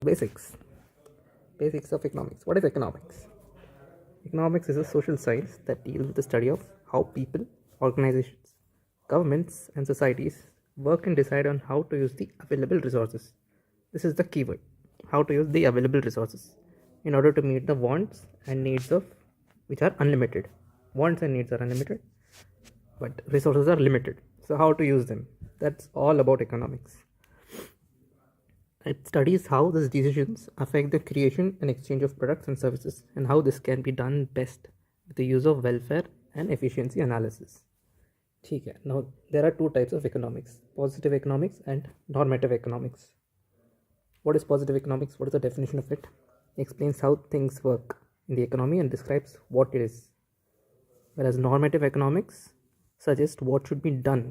basics. Basics of economics. What is economics? Economics is a social science that deals with the study of how people, organizations, governments, and societies work and decide on how to use the available resources. This is the keyword, how to use the available resources in order to meet the wants and needs of which are unlimited. Wants and needs are unlimited, but resources are limited. So, how to use them? That's all about economics. It studies how these decisions affect the creation and exchange of products and services and how this can be done best with the use of welfare and efficiency analysis. Okay. Now, there are two types of economics: positive economics and normative economics. What is positive economics? What is the definition of it? It explains how things work in the economy and describes what it is. Whereas normative economics suggests what should be done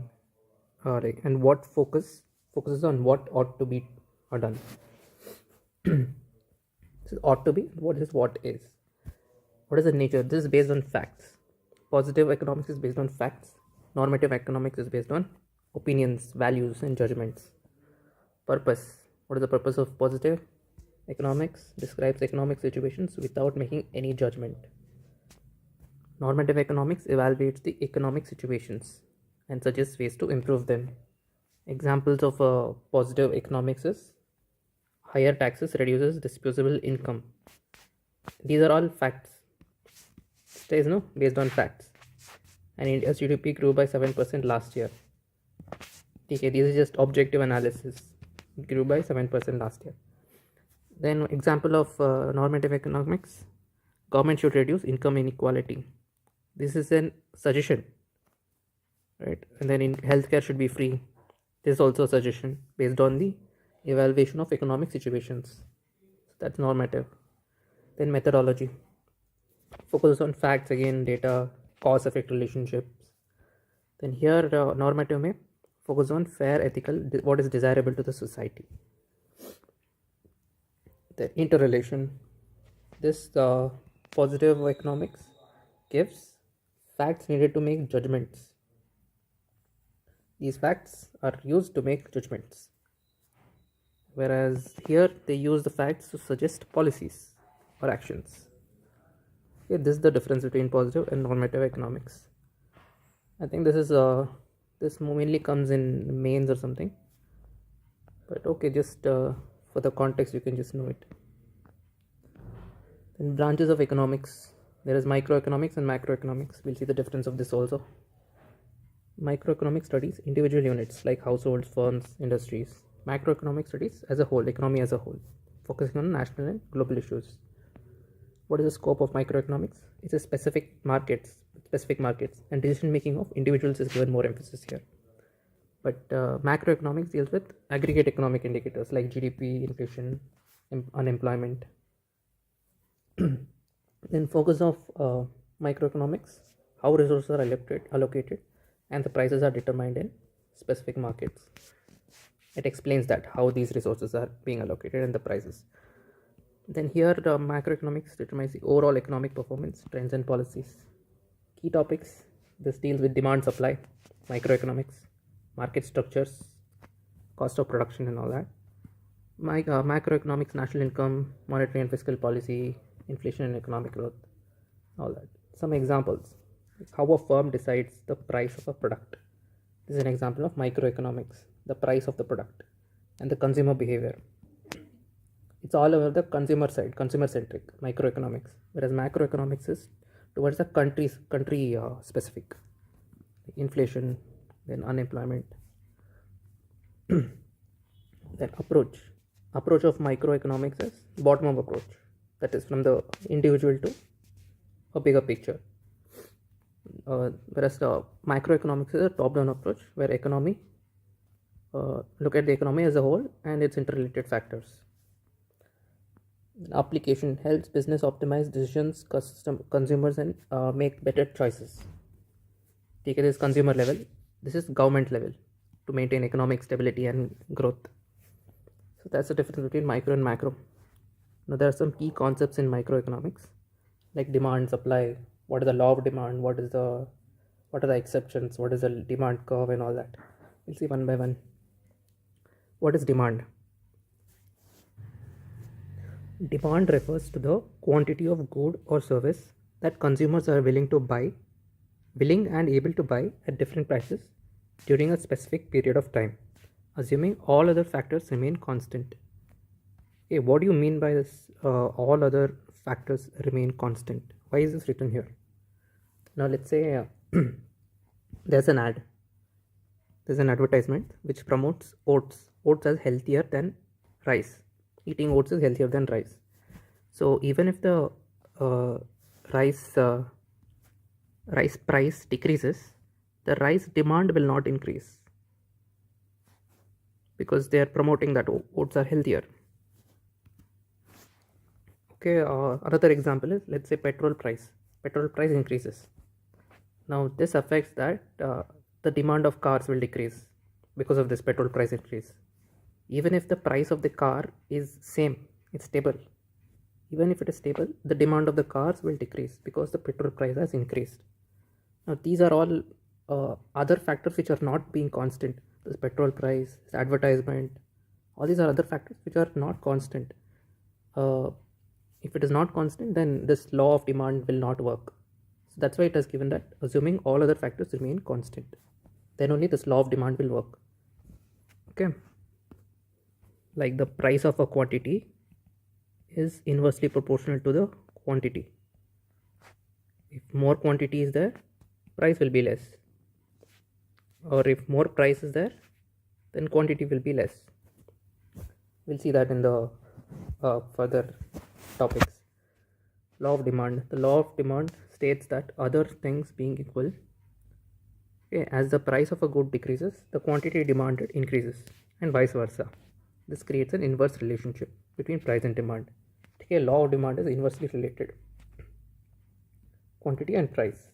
and what focuses on what ought to be done. So ought to be, what is. What is the nature? This is based on facts. Positive economics is based on facts. Normative economics is based on opinions, values, and judgments. Purpose. What is the purpose of positive economics? Describes economic situations without making any judgment. Normative economics evaluates the economic situations and suggests ways to improve them. Examples of positive economics is higher taxes reduces disposable income. These are all facts. Stays based on facts. And India's GDP grew by 7% last year. Okay, this is just objective analysis. It grew by 7% last year. Then example of normative economics: government should reduce income inequality. This is a suggestion, right? And then in healthcare should be free. This is also a suggestion based on the evaluation of economic situations. So that's normative. Then methodology focuses on facts, again data, cause effect relationships. Then here normative may focus on fair, ethical, what is desirable to the society. The interrelation. This positive economics gives facts needed to make judgments. These facts are used to make judgments. Whereas here they use the facts to suggest policies or actions. Okay, this is the difference between positive and normative economics. I think this is this mainly comes in mains or something. But okay, just for the context you can just know it. Then branches of economics. There is microeconomics and macroeconomics. We'll see the difference of this also. Microeconomics studies individual units like households, firms, industries. Macroeconomic studies as a whole, economy as a whole, focusing on national and global issues. What is the scope of microeconomics? It's a specific markets, and decision making of individuals is given more emphasis here. But macroeconomics deals with aggregate economic indicators like GDP, inflation, unemployment. Then focus of microeconomics: how resources are allocated and the prices are determined in specific markets. It explains that how these resources are being allocated and the prices. Then here the macroeconomics determines the overall economic performance, trends and policies. Key topics: this deals with demand, supply, microeconomics, market structures, cost of production and all that. Macroeconomics: national income, monetary and fiscal policy, inflation and economic growth, all that. Some examples: how a firm decides the price of a product. This is an example of microeconomics, the price of the product, and the consumer behavior. It's all over the consumer side, consumer centric microeconomics, whereas macroeconomics is towards the country specific, inflation, then unemployment. Then approach of microeconomics is bottom up approach, that is from the individual to a bigger picture. Whereas the macroeconomics is a top down approach where economy look at the economy as a whole and its interrelated factors. Application helps business optimize decisions, consumers, and make better choices. Take it as consumer level. This is government level to maintain economic stability and growth. So that's the difference between micro and macro. Now there are some key concepts in microeconomics like demand, supply. What is the law of demand? What are the exceptions? What is the demand curve and all that? We'll see one by one. What is demand? Demand refers to the quantity of good or service that consumers are willing and able to buy at different prices during a specific period of time, assuming all other factors remain constant. Okay, what do you mean by this? All other factors remain constant. Why is this written here? Now, let's say there's an ad, there's an advertisement which promotes oats as healthier than rice. Eating oats is healthier than rice. So even if the uh, rice rice price decreases, the rice demand will not increase because they are promoting that oats are healthier. Okay, another example is, let's say, petrol price increases. Now this affects that the demand of cars will decrease because of this petrol price increase. Even if the price of the car is same, it's stable, even if it is stable, the demand of the cars will decrease because the petrol price has increased. Now these are all other factors which are not being constant. This petrol price, this advertisement, all these are other factors which are not constant. If it is not constant, then this law of demand will not work. So that's why it has given that assuming all other factors remain constant, then only this law of demand will work. Okay, like the price of a quantity is inversely proportional to the quantity. If more quantity is there, price will be less, or if more price is there, then quantity will be less. We'll see that in the further topics. Law of demand. The law of demand states that other things being equal, okay, as the price of a good decreases, the quantity demanded increases, and vice versa. This creates an inverse relationship between price and demand. Okay, law of demand is inversely related. Quantity and price.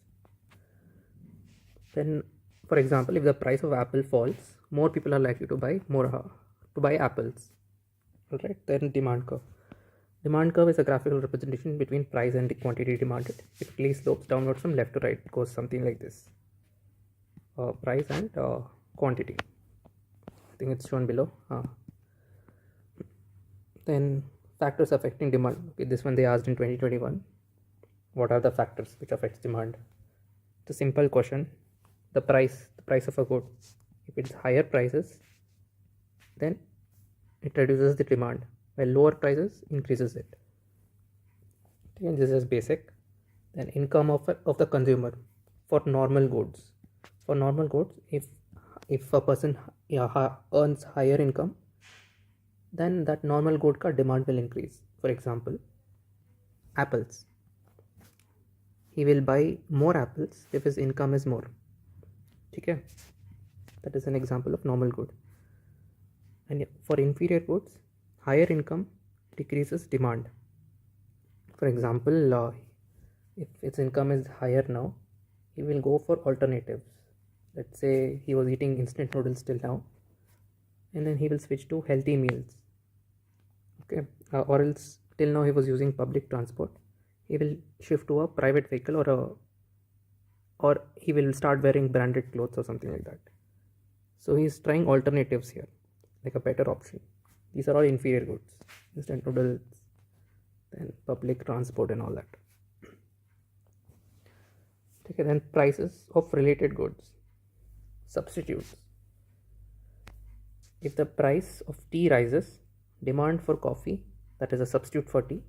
Then, for example, if the price of apple falls, more people are likely to buy apples. All right. Then demand curve. Demand curve is a graphical representation between price and the quantity demanded. It typically slopes downwards from left to right. It goes something like this. Price and quantity. I think it's shown below. Then factors affecting demand. Okay, this one they asked in 2021. What are the factors which affects demand? It's a simple question. The price of a good. If it's higher prices, then it reduces the demand, while lower prices increases it. Okay, this is basic. Then income of the consumer for normal goods. For normal goods, if a person earns higher income, then that normal good ka demand will increase. For example, apples. He will buy more apples if his income is more. Okay, that is an example of normal good. And for inferior goods, higher income decreases demand. For example, if its income is higher now, he will go for alternatives. Let's say he was eating instant noodles till now, and then he will switch to healthy meals. Okay, or else till now he was using public transport, he will shift to a private vehicle, or he will start wearing branded clothes or something like that. So he's trying alternatives here, like a better option. These are all inferior goods: instant noodles, then public transport and all that. Okay, then prices of related goods. Substitutes. If the price of tea rises, demand for coffee, that is a substitute for tea,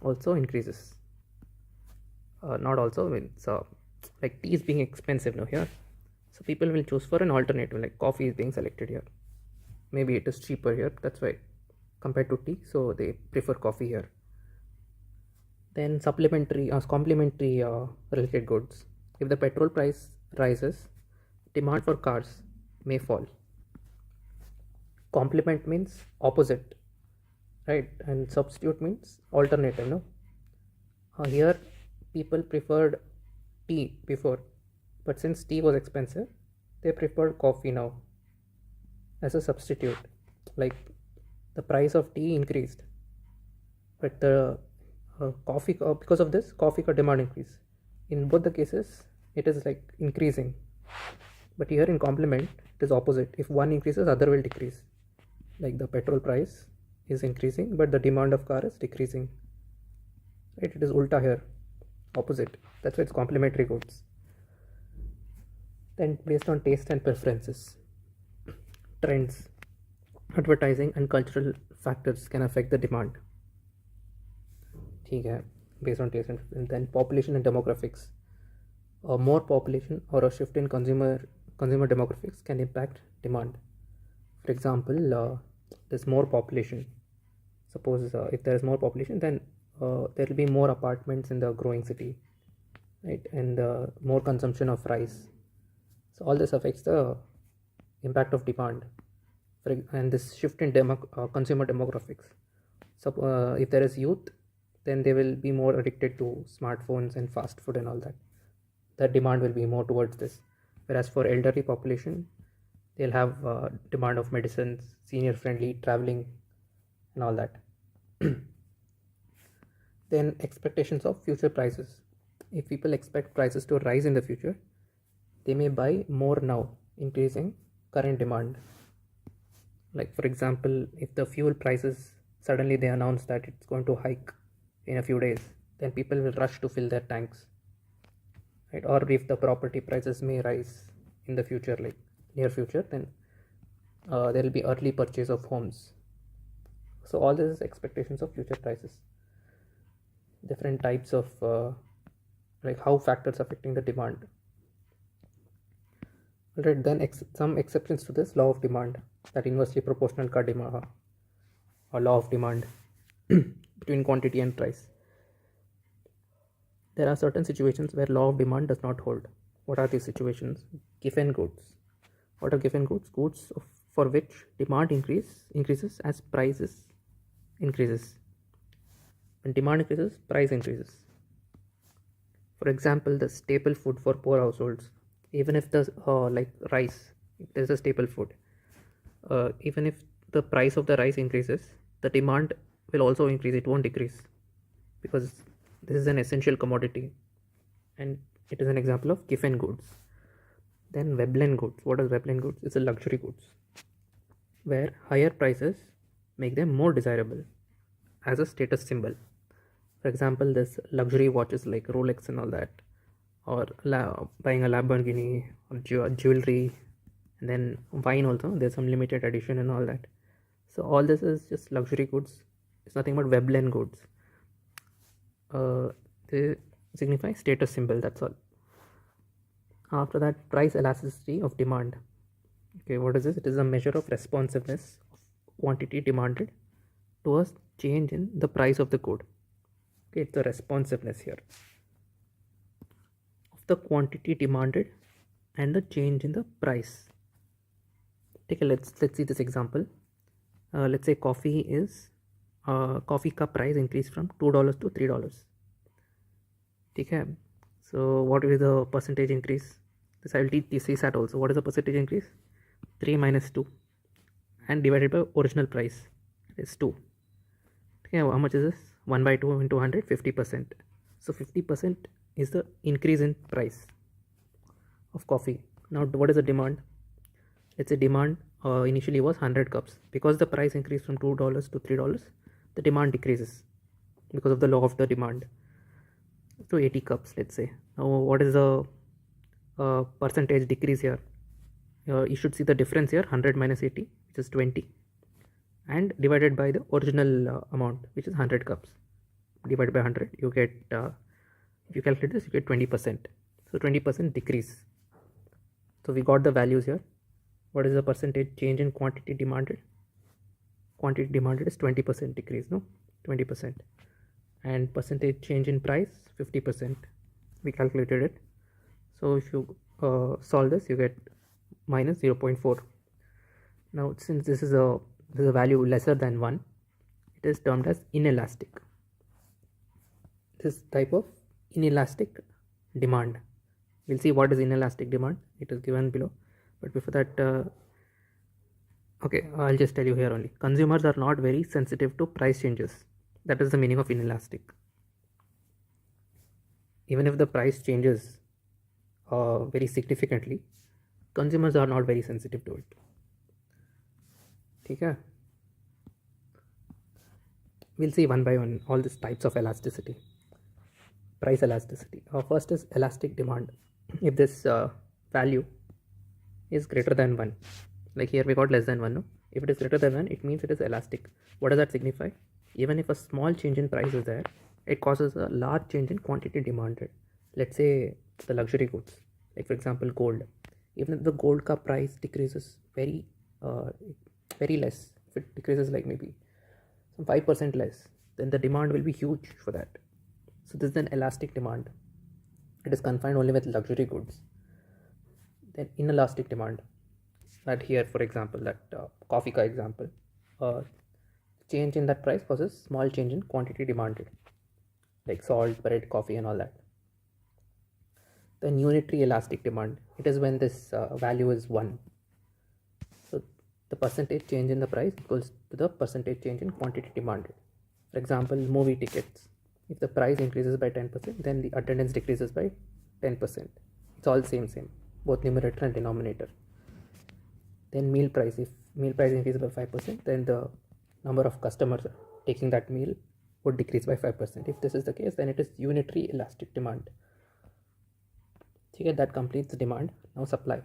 also increases. Not also, it's like tea is being expensive now here, so people will choose for an alternative, like coffee is being selected here. Maybe it is cheaper here, that's why, compared to tea, so they prefer coffee here. Then complementary related goods. If the petrol price rises, demand for cars may fall. Complement means opposite, right? And substitute means alternative, no? Here people preferred tea before, but since tea was expensive, they preferred coffee now as a substitute. Like the price of tea increased, but the coffee, because of this, coffee demand increase. In both the cases, it is like increasing, but here in complement it is opposite. If one increases, other will decrease. Like the petrol price is increasing, but the demand of car is decreasing. Right? It is ulta here, opposite. That's why it's complementary goods. Then based on taste and preferences, trends, advertising and cultural factors can affect the demand. ठीक है, based on taste and then population and demographics. More population or a shift in consumer demographics can impact demand. For example, there's more population. Suppose if there is more population, then there will be more apartments in the growing city, right? And more consumption of rice. So all this affects the impact of demand, and this shift in consumer demographics. So if there is youth, then they will be more addicted to smartphones and fast food and all that. The demand will be more towards this. Whereas for elderly population, they'll have demand of medicines, senior friendly traveling and all that. Then expectations of future prices. If people expect prices to rise in the future, they may buy more now, increasing current demand. Like for example, if the fuel prices suddenly they announce that it's going to hike in a few days, then people will rush to fill their tanks, right? Or if the property prices may rise in the future, like near future, then there will be early purchase of homes. So all this is expectations of future prices. Different types of like how factors affecting the demand. Alright, then some exceptions to this law of demand, that inversely proportional ka demand or law of demand between quantity and price. There are certain situations where law of demand does not hold. What are these situations? Given goods. What are given goods? Goods for which demand increases as prices increases. When demand increases, price increases. For example, the staple food for poor households, even if the like rice, if there's a staple food, even if the price of the rice increases, the demand will also increase. It won't decrease because this is an essential commodity, and it is an example of given goods. Then Veblen goods. What is Veblen goods? It's a luxury goods where higher prices make them more desirable as a status symbol. For example, this luxury watches like Rolex and all that, or buying a Lamborghini or jewelry, and then wine also. There's some limited edition and all that. So all this is just luxury goods. It's nothing but Veblen goods. They signify status symbol. That's all. After that, price elasticity of demand. Okay, what is this? It is a measure of responsiveness of quantity demanded to a change in the price of the good. Okay, it's the responsiveness here of the quantity demanded and the change in the price. Okay, let's see this example. Let's say coffee cup price increased from $2 to $3. Okay, so what is the percentage increase? This I will teach CSAT also. What is the percentage increase? 3 minus 2 and divided by original price is 2. Okay, how much is this? 1 by 2 into 100, 50%. So 50% is the increase in price of coffee. Now what is the demand? Let's say demand initially was 100 cups. Because the price increased from $2 to $3, the demand decreases because of the law of the demand to 80 cups, let's say. Now what is the percentage decrease here? You should see the difference here, 100 minus 80, which is 20, and divided by the original amount, which is 100 cups. Divided by 100, you get, if you calculate this, you get 20%. So 20% decrease. So we got the values here. What is the percentage change in quantity demanded? Quantity demanded is 20% decrease, no? 20%. And percentage change in price, 50%. We calculated it. So if you solve this, you get minus 0.4. Now since this is a value lesser than 1, it is termed as inelastic. This type of inelastic demand. We'll see what is inelastic demand. It is given below. But before that, okay, I'll just tell you here only. Consumers are not very sensitive to price changes. That is the meaning of inelastic. Even if the price changes very significantly, consumers are not very sensitive to it. Okay. We'll see one by one all these types of elasticity. Price elasticity. First is elastic demand. If this value is greater than 1, like here we got less than 1, no? If it is greater than 1, it means it is elastic. What does that signify? Even if a small change in price is there, it causes a large change in quantity demanded. Let's say the luxury goods, like for example gold. Even if the gold ka price decreases very less, if it decreases like maybe some 5% less, then the demand will be huge for that. So this is an elastic demand. It is confined only with luxury goods. Then inelastic demand, that here for example that coffee ka example, change in that price causes small change in quantity demanded, like salt, bread, coffee and all that. Then unitary elastic demand, it is when this value is 1. So the percentage change in the price equals to the percentage change in quantity demanded. For example, movie tickets, if the price increases by 10%, then the attendance decreases by 10%. It's all same, both numerator and denominator. Then meal price, if meal price increases by 5%, then the number of customers taking that meal would decrease by 5%. If this is the case, then it is unitary elastic demand. Okay, that completes the demand. Now supply.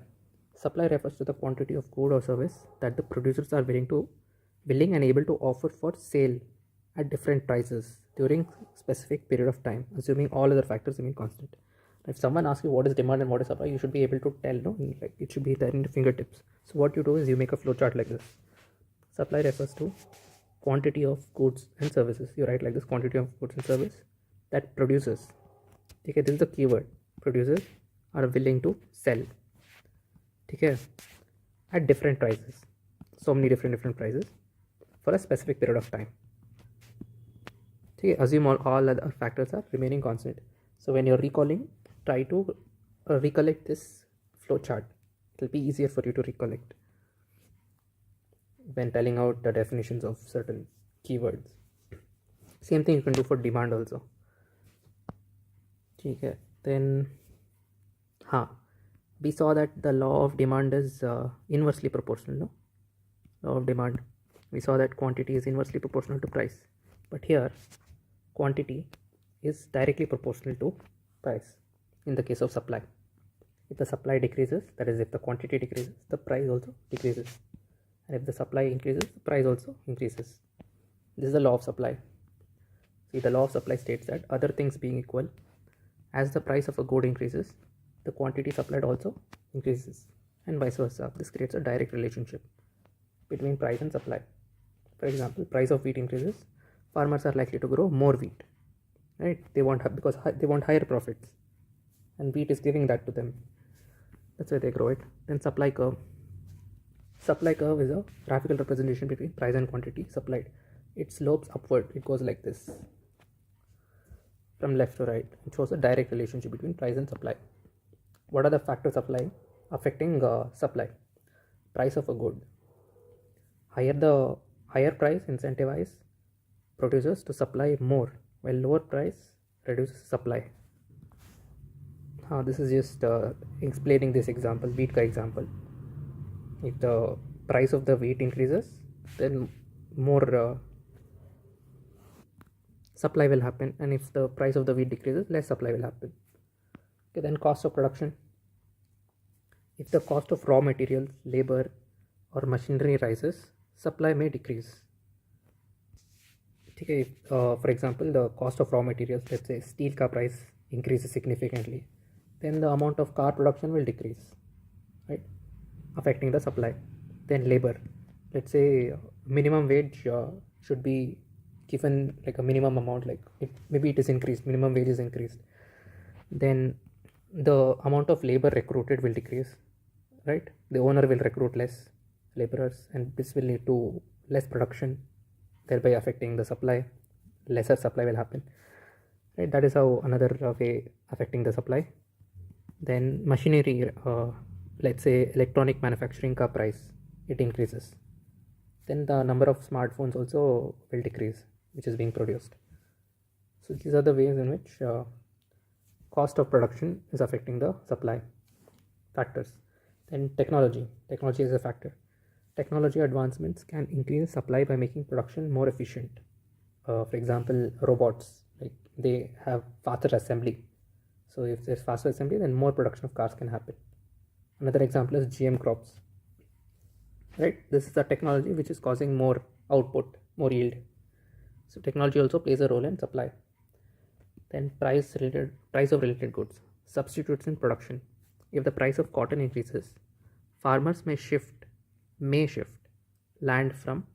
Supply refers to the quantity of good or service that the producers are willing and able to offer for sale at different prices during specific period of time, assuming all other factors remain constant. If someone asks you what is demand and what is supply, you should be able to tell, no? Like it should be there in your fingertips. So what you do is you make a flow chart like this. Supply refers to quantity of goods and services. You write like this: quantity of goods and service that producers. Okay, this is the keyword. Producers are willing to sell. Okay, at different prices. So many different prices for a specific period of time. Okay, assume all other factors are remaining constant. So when you're recalling, try to recollect this flow chart. It will be easier for you to recollect when telling out the definitions of certain keywords. Same thing you can do for demand also. Okay, then we saw that the law of demand is inversely proportional. No, law of demand, we saw that quantity is inversely proportional to price, but here quantity is directly proportional to price in the case of supply. If the supply decreases, that is if the quantity decreases, the price also decreases, and if the supply increases, the price also increases. This is the law of supply. See, the law of supply states that other things being equal, as the price of a good increases, the quantity supplied also increases, and vice versa. This creates a direct relationship between price and supply. For example, price of wheat increases, farmers are likely to grow more wheat, right? They want because they want higher profits, and wheat is giving that to them. That's why they grow it. Then supply curve. Supply curve is a graphical representation between price and quantity supplied. It slopes upward. It goes like this from left to right. It shows a direct relationship between price and supply. What are the factors affecting supply? Price of a good. Higher price incentivize producers to supply more, while lower price reduces supply. This is just explaining this example, wheat ka example. If the price of the wheat increases, then more supply will happen, and if the price of the wheat decreases, less supply will happen. Okay, then cost of production. If the cost of raw materials, labor or machinery rises, supply may decrease. Okay, for example, the cost of raw materials, let's say steel ka price increases significantly, then the amount of car production will decrease, right, affecting the supply. Then labor, let's say minimum wage should be given like a minimum amount, like maybe it is increased, minimum wage is increased, then the amount of labor recruited will decrease, right? The owner will recruit less laborers, and this will lead to less production, thereby affecting the supply. Lesser supply will happen, right? That is how another way affecting the supply. Then machinery, let's say electronic manufacturing ka price, it increases, then the number of smartphones also will decrease, which is being produced. So these are the ways in which cost of production is affecting the supply factors. Then technology is a factor. Technology advancements can increase supply by making production more efficient. For example, robots, like they have faster assembly. So if there's faster assembly, then more production of cars can happen. Another example is GM crops. Right, this is a technology which is causing more output, more yield. So technology also plays a role in supply. Then price of related goods, substitutes in production. If the price of cotton increases, farmers may shift land from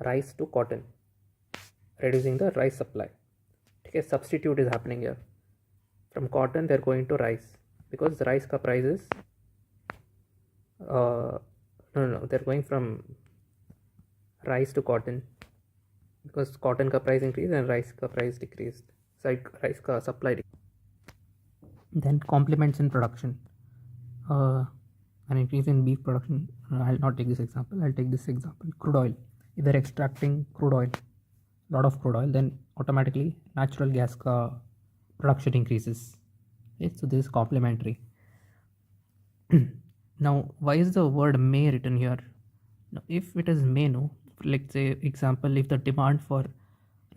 rice to cotton, reducing the rice supply. Okay, substitute is happening here. From cotton they're going to rice, because the rice ka price is no, they're going from rice to cotton, because cotton ka price increased and rice ka price decreased. So rice ka supply decreased. Then complements in production, an increase in beef production. I'll not take this example, I'll take this example: crude oil. If they're extracting crude oil, lot of crude oil, then automatically natural gas ka production increases. Okay, so this is complementary. Now, why is the word may written here? Now, if it is may, no, let's say example, if the demand for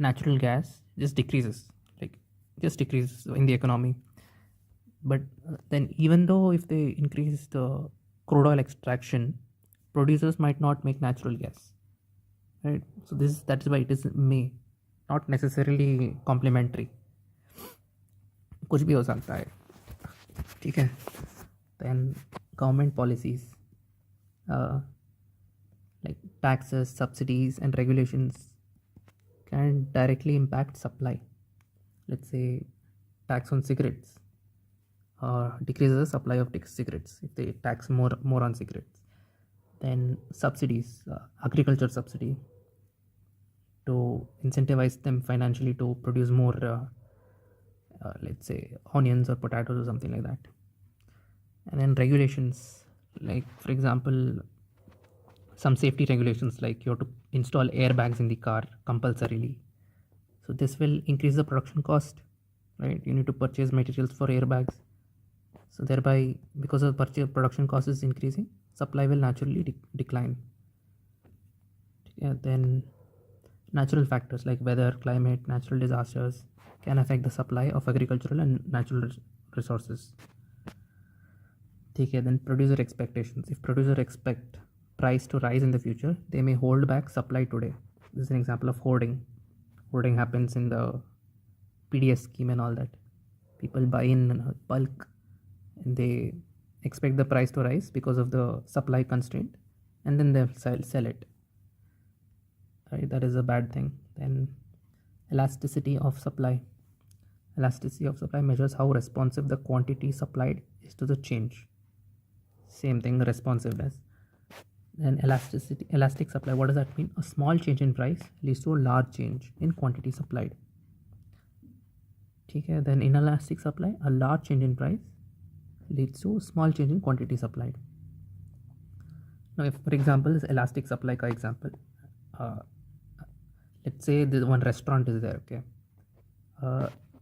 natural gas just decreases, like just decreases in the economy, but then even though if they increase the crude oil extraction, producers might not make natural gas, right? So that is why it is may, not necessarily complementary. कुछ भी हो सकता है, ठीक है. Then government policies, like taxes, subsidies and regulations can directly impact supply. Let's say tax on cigarettes decreases the supply of cigarettes if they tax more on cigarettes. Then subsidies, agriculture subsidy, to incentivize them financially to produce more let's say onions or potatoes or something like that. And then regulations, like for example some safety regulations, like you have to install airbags in the car compulsorily. So this will increase the production cost, right? You need to purchase materials for airbags. So thereby, because of production cost is increasing, supply will naturally decline. Yeah, then natural factors like weather, climate, natural disasters can affect the supply of agricultural and natural resources. Okay, then producer expectations. If producer expect price to rise in the future, they may hold back supply today. This is an example of hoarding. Hoarding happens in the PDS scheme and all that. People buy in bulk and they expect the price to rise because of the supply constraint, and then they'll sell it. Right, that is a bad thing. Then elasticity of supply. Elasticity of supply measures how responsive the quantity supplied is to the change. Same thing, responsiveness. Then elastic supply, what does that mean? A small change in price leads to a large change in quantity supplied. Okay, then inelastic supply, a large change in price leads to a small change in quantity supplied. Now, if for example is elastic supply ka example, let's say the one restaurant is there, okay.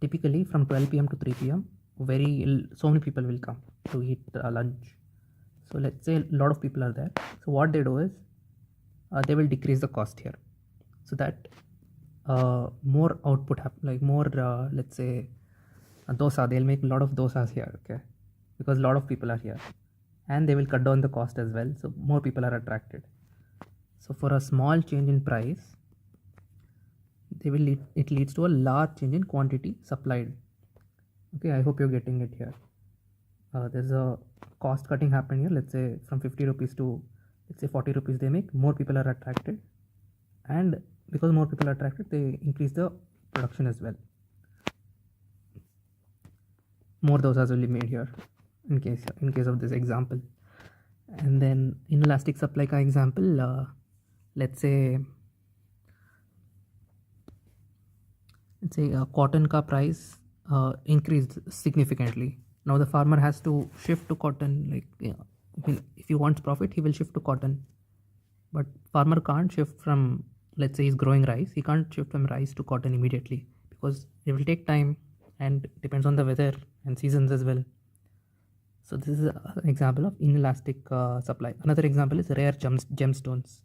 Typically from 12 p.m. to 3 p.m. so many people will come to eat lunch. So let's say a lot of people are there. So what they do is they will decrease the cost here, so that more output like more let's say dosa, they'll make a lot of dosas here, okay, because a lot of people are here, and they will cut down the cost as well, so more people are attracted. So for a small change in price, it leads to a large change in quantity supplied. Okay, I hope you're getting it here. There's a cost cutting happening here. Let's say from 50 rupees to let's say 40 rupees they make, more people are attracted, and because more people are attracted, they increase the production as well. More dosas will be made here in case of this example. And then inelastic supply ka example, let's say cotton ka price increased significantly. Now the farmer has to shift to cotton. Like if he wants profit, he will shift to cotton. But farmer can't shift from, let's say he's growing rice, he can't shift from rice to cotton immediately, because it will take time and depends on the weather and seasons as well. So this is an example of inelastic supply. Another example is rare gemstones.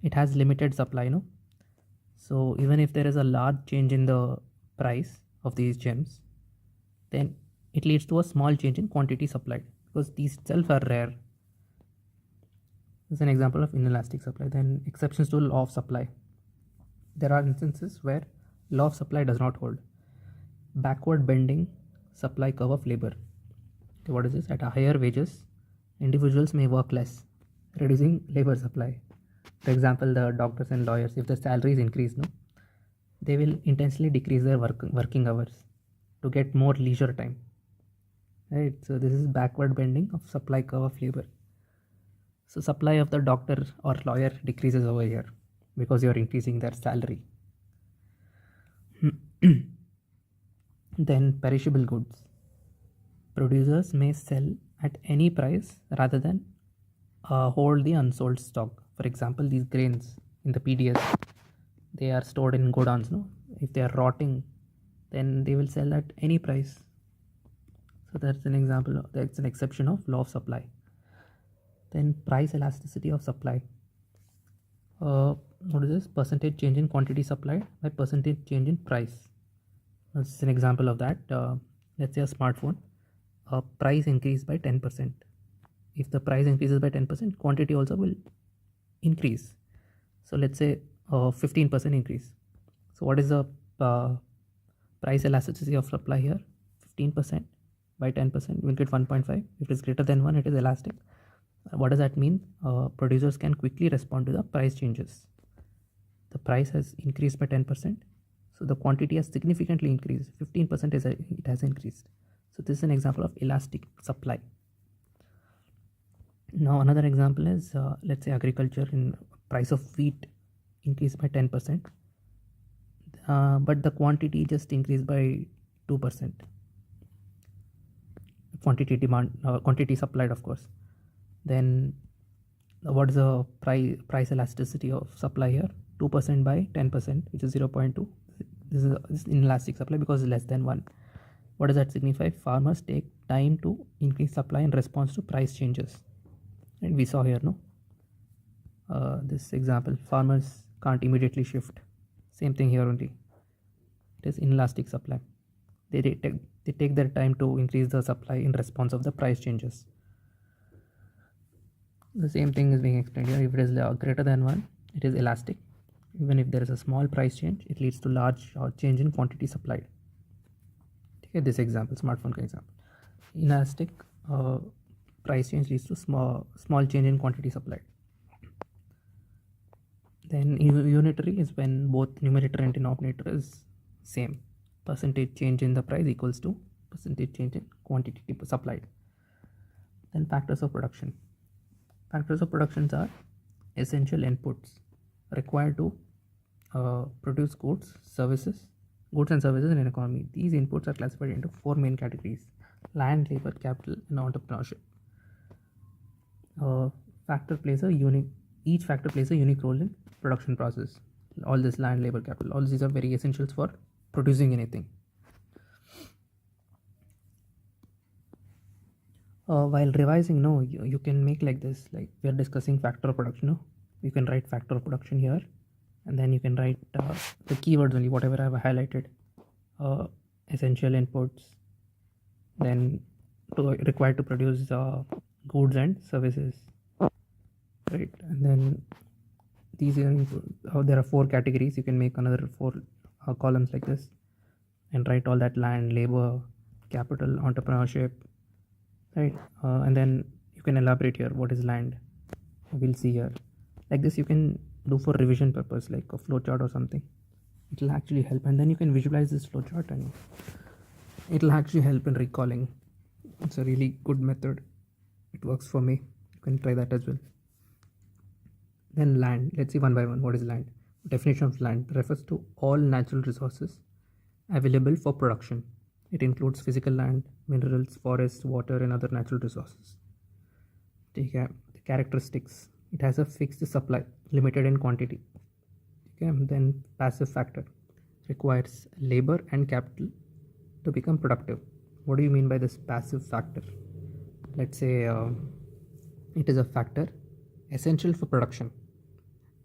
It has limited supply, no? So even if there is a large change in the price of these gems, then it leads to a small change in quantity supplied, because these itself are rare. This is an example of inelastic supply. Then exceptions to law of supply. There are instances where law of supply does not hold. Backward bending supply curve of labor. Okay, what is this? At higher wages, individuals may work less, reducing labor supply. For example, the doctors and lawyers, if the salaries increase, no, they will intensely decrease their working hours to get more leisure time. Right? So this is backward bending of supply curve of labor. So supply of the doctor or lawyer decreases over here because you are increasing their salary. Then perishable goods. Producers may sell at any price rather than hold the unsold stock. For example, these grains in the PDS, they are stored in godowns. No, if they are rotting, then they will sell at any price. So that's an example. That's an exception of law of supply. Then price elasticity of supply. What is this? Percentage change in quantity supplied by percentage change in price. That's an example of that. Let's say a smartphone. Price increased by 10%. If the price increases by 10%, quantity also will increase. So let's say 15% increase. So what is the price elasticity of supply here? 15% by 10%, we'll get 1.5. If it is greater than 1, it is elastic. What does that mean? Producers can quickly respond to the price changes. The price has increased by 10%, so the quantity has significantly increased. 15% it has increased. So this is an example of elastic supply. Now another example is let's say agriculture. In price of wheat increased by 10%, but the quantity just increased by 2%. Quantity supplied, of course. Then what is the price elasticity of supply here? 2% by 10%, which is 0.2. This is inelastic supply because it's less than 1. What does that signify? Farmers take time to increase supply in response to price changes. And we saw here, no? This example, farmers can't immediately shift. Same thing here only. It is inelastic supply. They take their time to increase the supply in response of the price changes. The same thing is being explained here. If it is greater than 1, it is elastic. Even if there is a small price change, it leads to large change in quantity supplied. Okay, this example, smartphone example. Inelastic price change leads to small change in quantity supplied. Then unitary is when both numerator and denominator is same. Percentage change in the price equals to percentage change in quantity supplied. Then factors of production. Factors of production are essential inputs required to produce goods and services in an economy. These inputs are classified into 4 main categories: land, labor, capital, and entrepreneurship. Each factor plays a unique role in production process. All this land, labor, capital, all these are very essentials for producing anything. While revising, no, you can make like this, like we are discussing factor of production, no? You can write factor of production here, and then you can write the keywords only, whatever I have highlighted. Essential inputs, then required to produce goods and services, right? And then these are there are 4 categories. You can make another 4 columns like this and write all that: land, labor, capital, entrepreneurship, right? And then you can elaborate here what is land. We'll see here. Like this you can do for revision purpose, like a flowchart or something. It will actually help, and then you can visualize this flowchart and it will actually help in recalling. It's a really good method. It works for me. You can try that as well. Then land. Let's see one by one. What is land? Definition of land refers to all natural resources available for production. It includes physical land, minerals, forests, water, and other natural resources. The characteristics: it has a fixed supply, limited in quantity. Okay. Then passive factor requires labor and capital to become productive. What do you mean by this passive factor? Let's say it is a factor essential for production,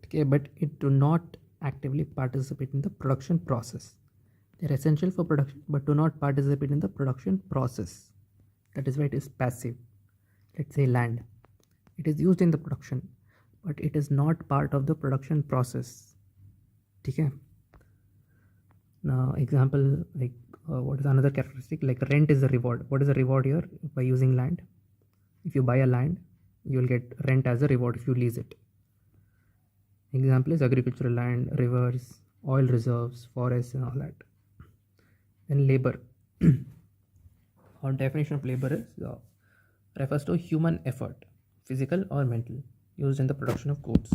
okay, but it do not actively participate in the production process. They're essential for production but do not participate in the production process. That is why it is passive. Let's say land. It is used in the production but it is not part of the production process. Okay. Now example, like what is another characteristic, like rent is a reward. What is a reward here? By using land, if you buy a land, you will get rent as a reward if you lease it. Example is agricultural land, rivers, oil reserves, forests and all that. Then labor. Our definition of labor is refers to human effort, physical or mental, used in the production of goods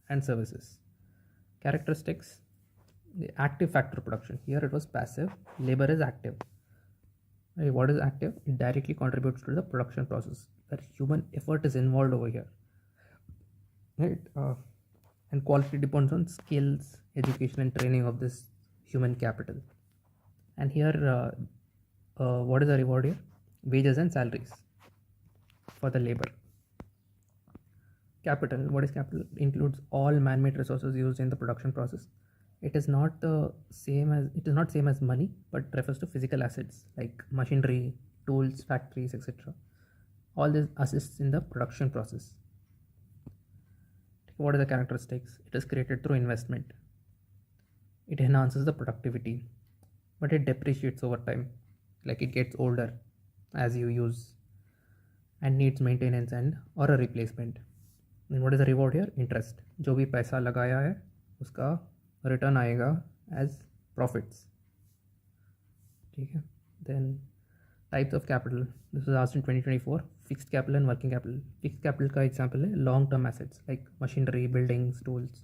and services. Characteristics: the active factor production. Here it was passive, labor is active. What is active? It directly contributes to the production process. That human effort is involved over here. Right? And quality depends on skills, education, and training of this human capital. And here, what is the reward here? Wages and salaries for the labor. Capital. What is capital? Includes all man-made resources used in the production process. It is not same as money, but refers to physical assets like machinery, tools, factories, etc. All this assists in the production process. What are the characteristics? It is created through investment. It enhances the productivity, but it depreciates over time, like it gets older as you use and needs maintenance and or a replacement. And what is the reward here? Interest. जो भी पैसा लगाया है उसका return आएगा as profits. ठीक है. Then types of capital. This was asked in 2024. Fixed capital and working capital. Fixed capital का example है long term assets like machinery, buildings, tools.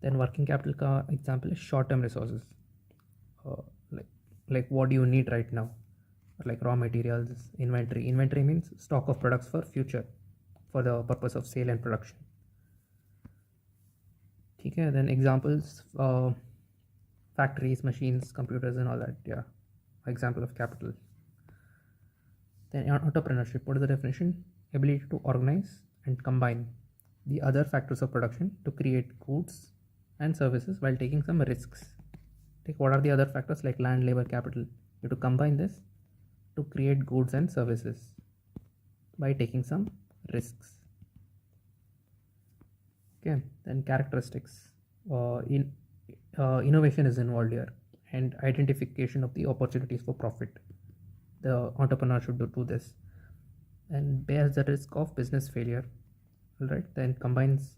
Then working capital का example है short term resources. Like what do you need right now? Like raw materials, inventory. Inventory means stock of products for future, for the purpose of sale and production. Okay, then examples, factories, machines, computers and all that. Yeah, example of capital. Then entrepreneurship, what is the definition? Ability to organize and combine the other factors of production to create goods and services while taking some risks. Like what are the other factors like land, labor, capital? You have to combine this to create goods and services by taking some risks. Okay, then characteristics. Innovation is involved here and identification of the opportunities for profit. The entrepreneur should do this and bears the risk of business failure. All right, then combines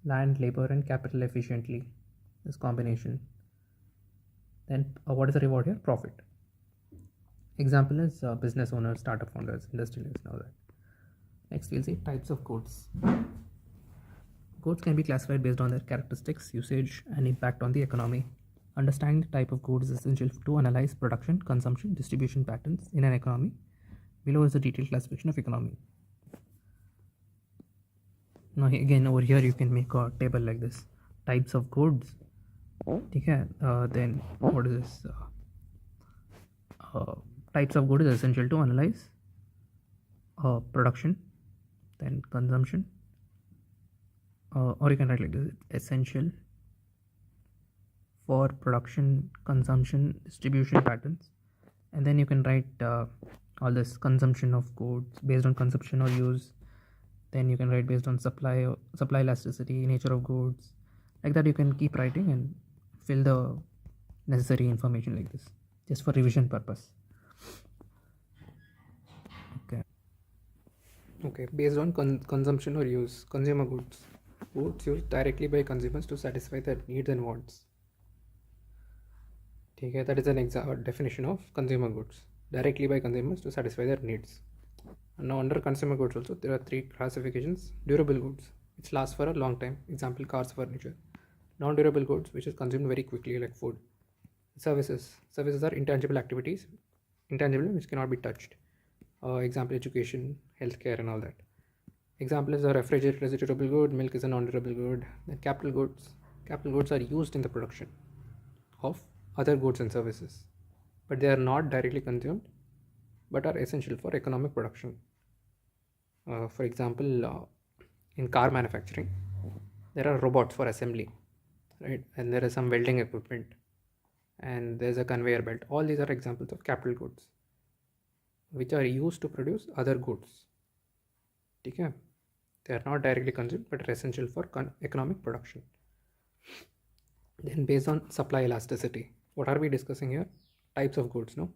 land, labor, and capital efficiently. This combination. Then what is the reward here? Profit. Example is business owners, startup founders, industrialists, and all that. Next, we'll see types of goods. Goods can be classified based on their characteristics, usage, and impact on the economy. Understanding the type of goods is essential to analyze production, consumption, distribution patterns in an economy. Below is the detailed classification of economy. Now again over here you can make a table like this. Types of goods. Okay. Then what is this? Types of goods is essential to analyze production, then consumption, or you can write like this: essential for production, consumption, distribution patterns, and then you can write all this consumption of goods based on consumption or use. Then you can write based on supply elasticity, nature of goods. Like that you can keep writing and fill the necessary information like this, just for revision purpose. Okay, based on consumption or use, consumer goods. Goods used directly by consumers to satisfy their needs and wants. Okay, that is an definition of consumer goods. Directly by consumers to satisfy their needs. And now under consumer goods also, there are three classifications. Durable goods, which last for a long time. Example, cars, furniture. Non-durable goods, which is consumed very quickly, like food. Services. Services are intangible activities. Intangible, which cannot be touched. Example, education, healthcare and all that. Example is a refrigerator is a durable good, milk is a non-durable good. Then capital goods are used in the production of other goods and services, but they are not directly consumed but are essential for economic production. For example, in car manufacturing there are robots for assembly, right? And there is some welding equipment, and there's a conveyor belt. All these are examples of capital goods which are used to produce other goods. Okay? They are not directly consumed but are essential for economic production. Then, based on supply elasticity, what are we discussing here? Types of goods, no?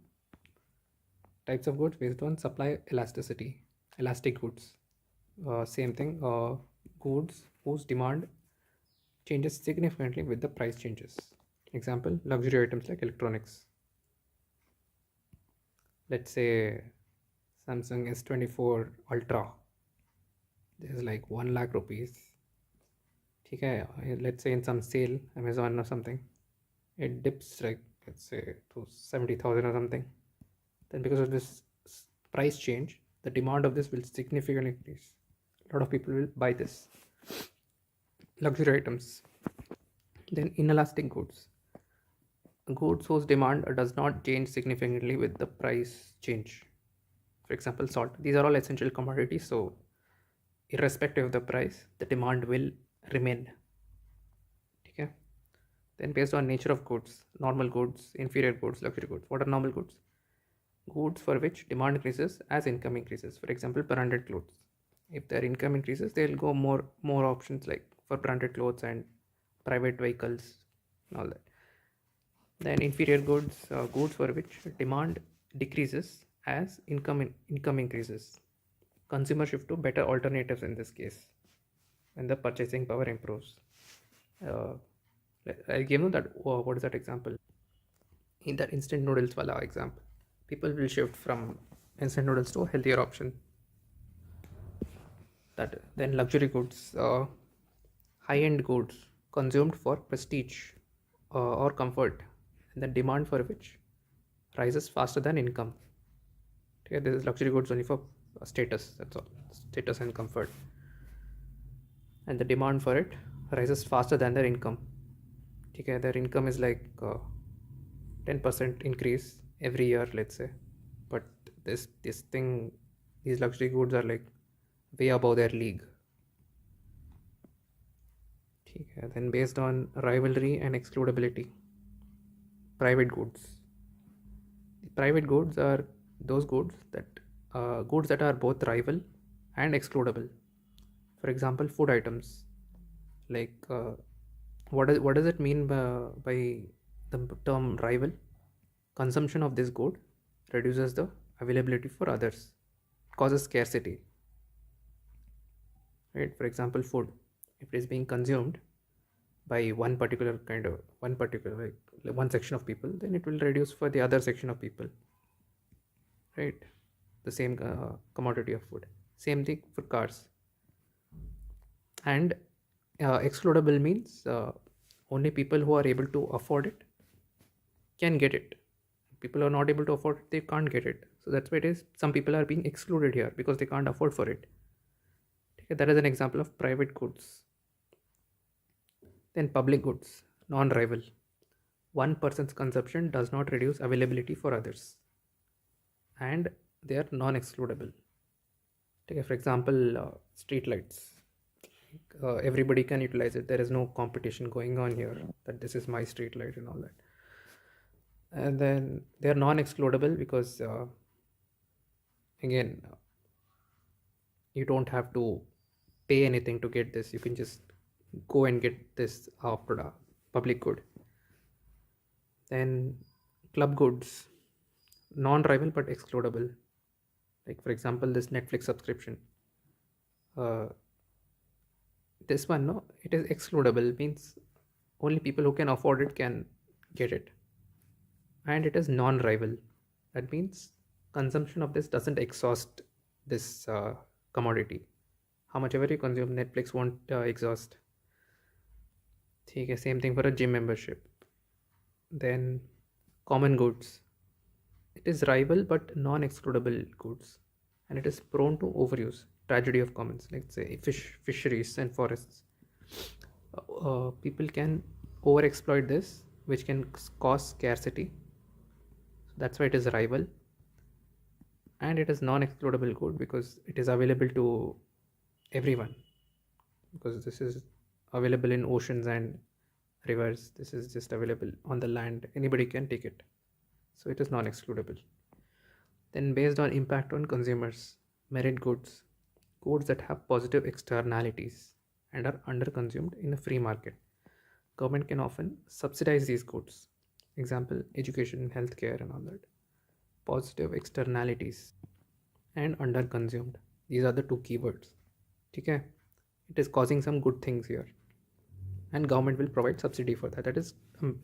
Types of goods based on supply elasticity. Elastic goods. Same thing. Goods whose demand changes significantly with the price changes. Example, luxury items like electronics. Let's say Samsung S24 Ultra. This is like 1 lakh rupees. Okay, let's say in some sale, Amazon or something, it dips like, let's say, to 70,000 or something. Then because of this price change, the demand of this will significantly increase. A lot of people will buy this. Luxury items. Then inelastic goods. Goods whose demand does not change significantly with the price change. For example, salt. These are all essential commodities, so irrespective of the price, the demand will remain. Okay. Then based on nature of goods, normal goods, inferior goods, luxury goods. What are normal goods? Goods for which demand increases as income increases. For example, branded clothes. If their income increases, they'll go more options like for branded clothes and private vehicles and all that. Then inferior goods, goods for which demand decreases as income increases. Consumers shift to better alternatives in this case when the purchasing power improves. Uh, I'll give you that. What is that example? In that instant noodles wala example, people will shift from instant noodles to a healthier option. That then luxury goods, high-end goods consumed for prestige or comfort, and the demand for which rises faster than income. Okay, this is luxury goods only for status. That's all, status and comfort, and the demand for it rises faster than their income. Okay, their income is like 10% increase every year, let's say, but this thing, these luxury goods are like way above their league. Okay, then based on rivalry and excludability, private goods. The private goods are those goods that are both rival and excludable. For example, food items. Like what does it mean by the term rival? Consumption of this good reduces the availability for others, causes scarcity. Right? For example, food, if it is being consumed by one particular like one section of people, then it will reduce for the other section of people. Right? The same commodity of food. Same thing for cars. And excludable means only people who are able to afford it can get it. People are not able to afford it, they can't get it. So that's why it is some people are being excluded here because they can't afford for it. Okay, that is an example of private goods. Then public goods, non-rival. One person's consumption does not reduce availability for others, and they are non-excludable. Okay, for example, street lights. Everybody can utilize it. There is no competition going on here that this is my street light and all that. And then they are non-excludable because again, you don't have to pay anything to get this. You can just go and get this product, public good. Then club goods, non-rival but excludable. Like for example, this Netflix subscription. This one, no, it is excludable, means only people who can afford it can get it. And it is non-rival. That means consumption of this doesn't exhaust this commodity. How much ever you consume, Netflix won't exhaust. Okay, same thing for a gym membership. Then common goods. It is rival but non-excludable goods, and it is prone to overuse. Tragedy of commons, like say fisheries and forests. People can overexploit this, which can cause scarcity. So that's why it is rival, and it is non-excludable good because it is available to everyone. Because this is available in oceans and rivers. This is just available on the land. Anybody can take it. So it is non-excludable. Then based on impact on consumers, merit goods, goods that have positive externalities and are underconsumed in a free market. Government can often subsidize these goods. Example, education, healthcare and all that. Positive externalities and underconsumed. These are the two keywords. Okay? It is causing some good things here. And government will provide subsidy for that. That is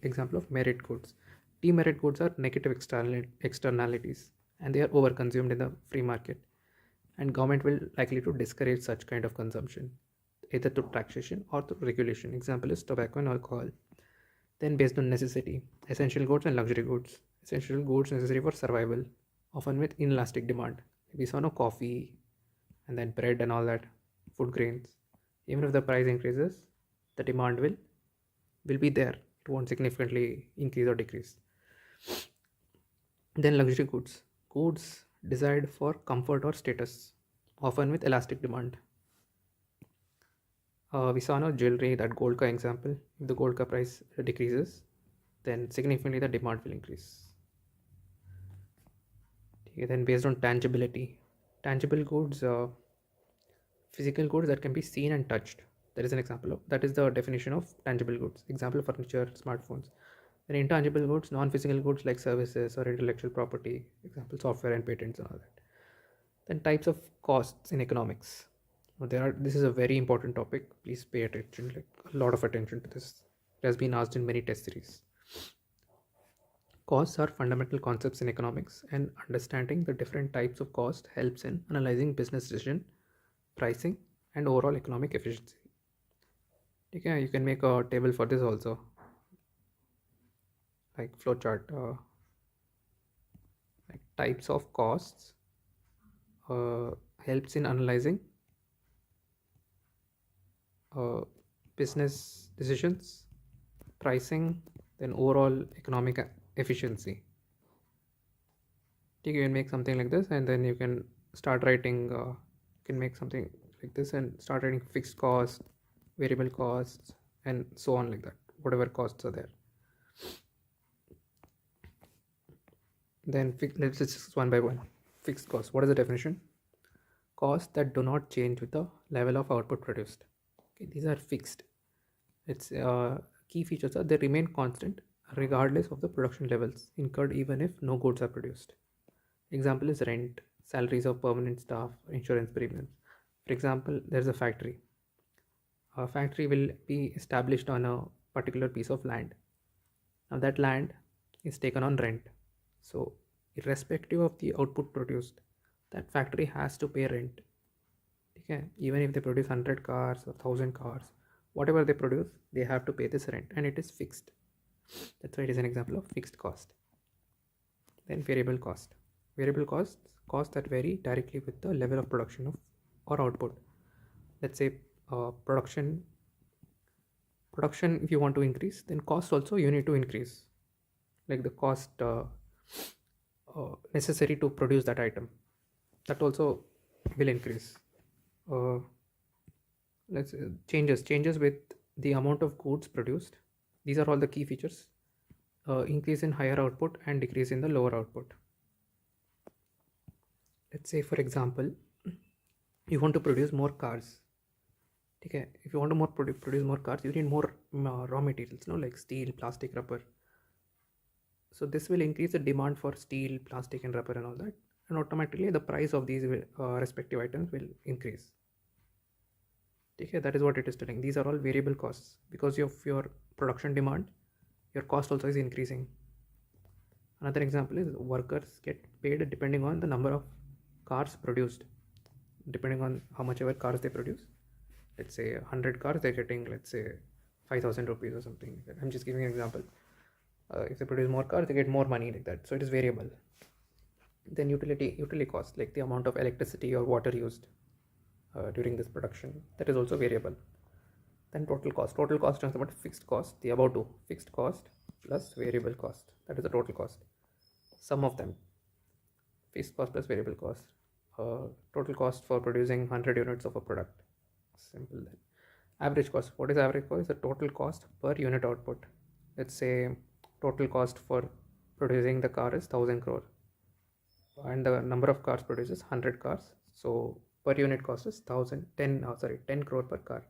example of merit goods. Demerit goods are negative externalities and they are overconsumed in the free market. And government will likely to discourage such kind of consumption, either through taxation or through regulation. Example is tobacco and alcohol. Then based on necessity, essential goods and luxury goods. Essential goods necessary for survival, often with inelastic demand. We saw no coffee and then bread and all that, food grains. Even if the price increases, the demand will be there. It won't significantly increase or decrease. Then luxury goods. Goods desired for comfort or status, often with elastic demand. We saw no jewelry, that gold ka example. If the gold ka price decreases, then significantly the demand will increase. Okay, then based on tangibility, tangible goods, physical goods that can be seen and touched. That is an example of that is the definition of tangible goods. Example, furniture, smartphones. Then intangible goods, non-physical goods like services or intellectual property. Example, software and patents and all that. Then types of costs in economics. This is a very important topic. Please pay attention, like a lot of attention to this. It has been asked in many test series. Costs are fundamental concepts in economics, and understanding the different types of cost helps in analyzing business decision, pricing, and overall economic efficiency. Okay, you can make a table for this also, like flowchart, like types of costs helps in analyzing business decisions, pricing, then overall economic efficiency. You can make something like this, and then you can start writing. You can make something like this and start writing fixed costs, variable costs, and so on like that. Whatever costs are there. Then let's just one by one. Fixed cost. What is the definition? Costs that do not change with the level of output produced. Okay, these are fixed. Its key features are they remain constant regardless of the production levels incurred even if no goods are produced. Example is rent, salaries of permanent staff, insurance premiums. For example, there's a factory. A factory will be established on a particular piece of land. Now that land is taken on rent. So irrespective of the output produced, that factory has to pay rent. Okay, even if they produce 100 cars or 1000 cars, whatever they produce, they have to pay this rent, and it is fixed. That's why it is an example of fixed cost. Then variable cost. Variable costs that vary directly with the level of production of or output. Let's say production if you want to increase, then cost also you need to increase, like the cost necessary to produce that item, that also will increase. Let's changes with the amount of goods produced. These are all the key features. Increase in higher output and decrease in the lower output. Let's say for example, you want to produce more cars. Okay, if you want to produce more cars, you need more raw materials, like steel, plastic, rubber. So this will increase the demand for steel, plastic and rubber and all that, and automatically the price of these respective items will increase. Okay, that is what it is telling. These are all variable costs. Because of your production demand, your cost also is increasing. Another example is workers get paid depending on the number of cars produced. Depending on how much ever cars they produce, let's say 100 cars, they're getting, let's say, 5,000 rupees or something. I'm just giving an example. If they produce more cars, they get more money like that. So it is variable. Then utility cost, like the amount of electricity or water used during this production, that is also variable. Then total cost talks about fixed cost, the above two, fixed cost plus variable cost, that is the total cost, sum of them, fixed cost plus variable cost. Total cost for producing 100 units of a product, simple. Then Average cost. What is average cost? Is the total cost per unit output. Let's say total cost for producing the car is 1000 crore and the number of cars produced is 100 cars. So per unit cost is 10 crore per car.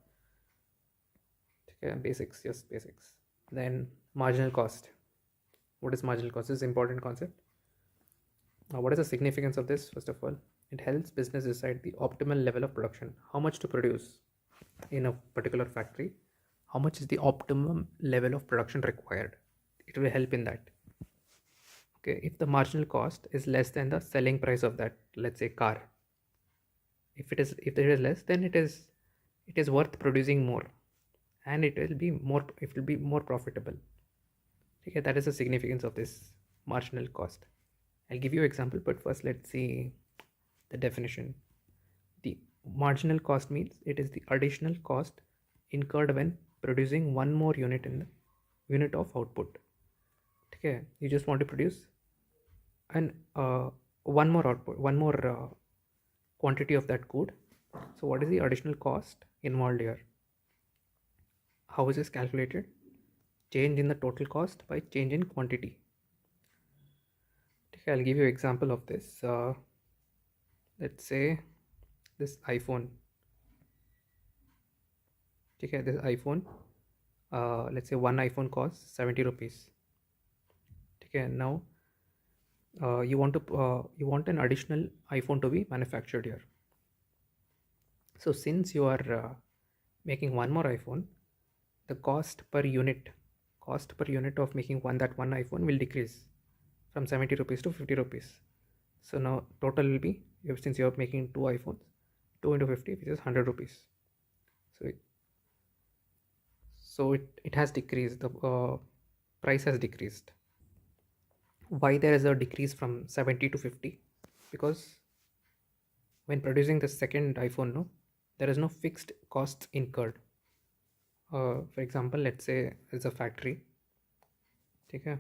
Okay, basics, just basics. Then marginal cost. What is marginal cost? This is important concept. What is the significance of this? First of all, it helps business decide the optimal level of production, how much to produce in a particular factory, how much is the optimum level of production required. It will help in that. Okay, if the marginal cost is less than the selling price of that, let's say, car, if it is less, then it is worth producing more, and it will be more profitable. Okay, that is the significance of this marginal cost. I'll give you an example, but first let's see the definition. The marginal cost means it is the additional cost incurred when producing one more unit in the unit of output. Okay, you just want to produce and one more quantity of that good. So what is the additional cost involved here? How is this calculated? Change in the total cost by change in quantity. Okay, I'll give you an example of this. Let's say this iPhone. Okay, this iPhone. Let's say one iPhone costs 70 rupees. Okay, now you want an additional iPhone to be manufactured here. So since you are making one more iPhone, the cost per unit of making one iPhone will decrease from 70 rupees to 50 rupees. So now total will be, since you are making two iPhones, 2 into 50, which is 100 rupees. So it has decreased, the price has decreased. Why there is a decrease from 70 to 50? Because when producing the second iPhone, there is no fixed costs incurred. For example, let's say it's a factory. Okay,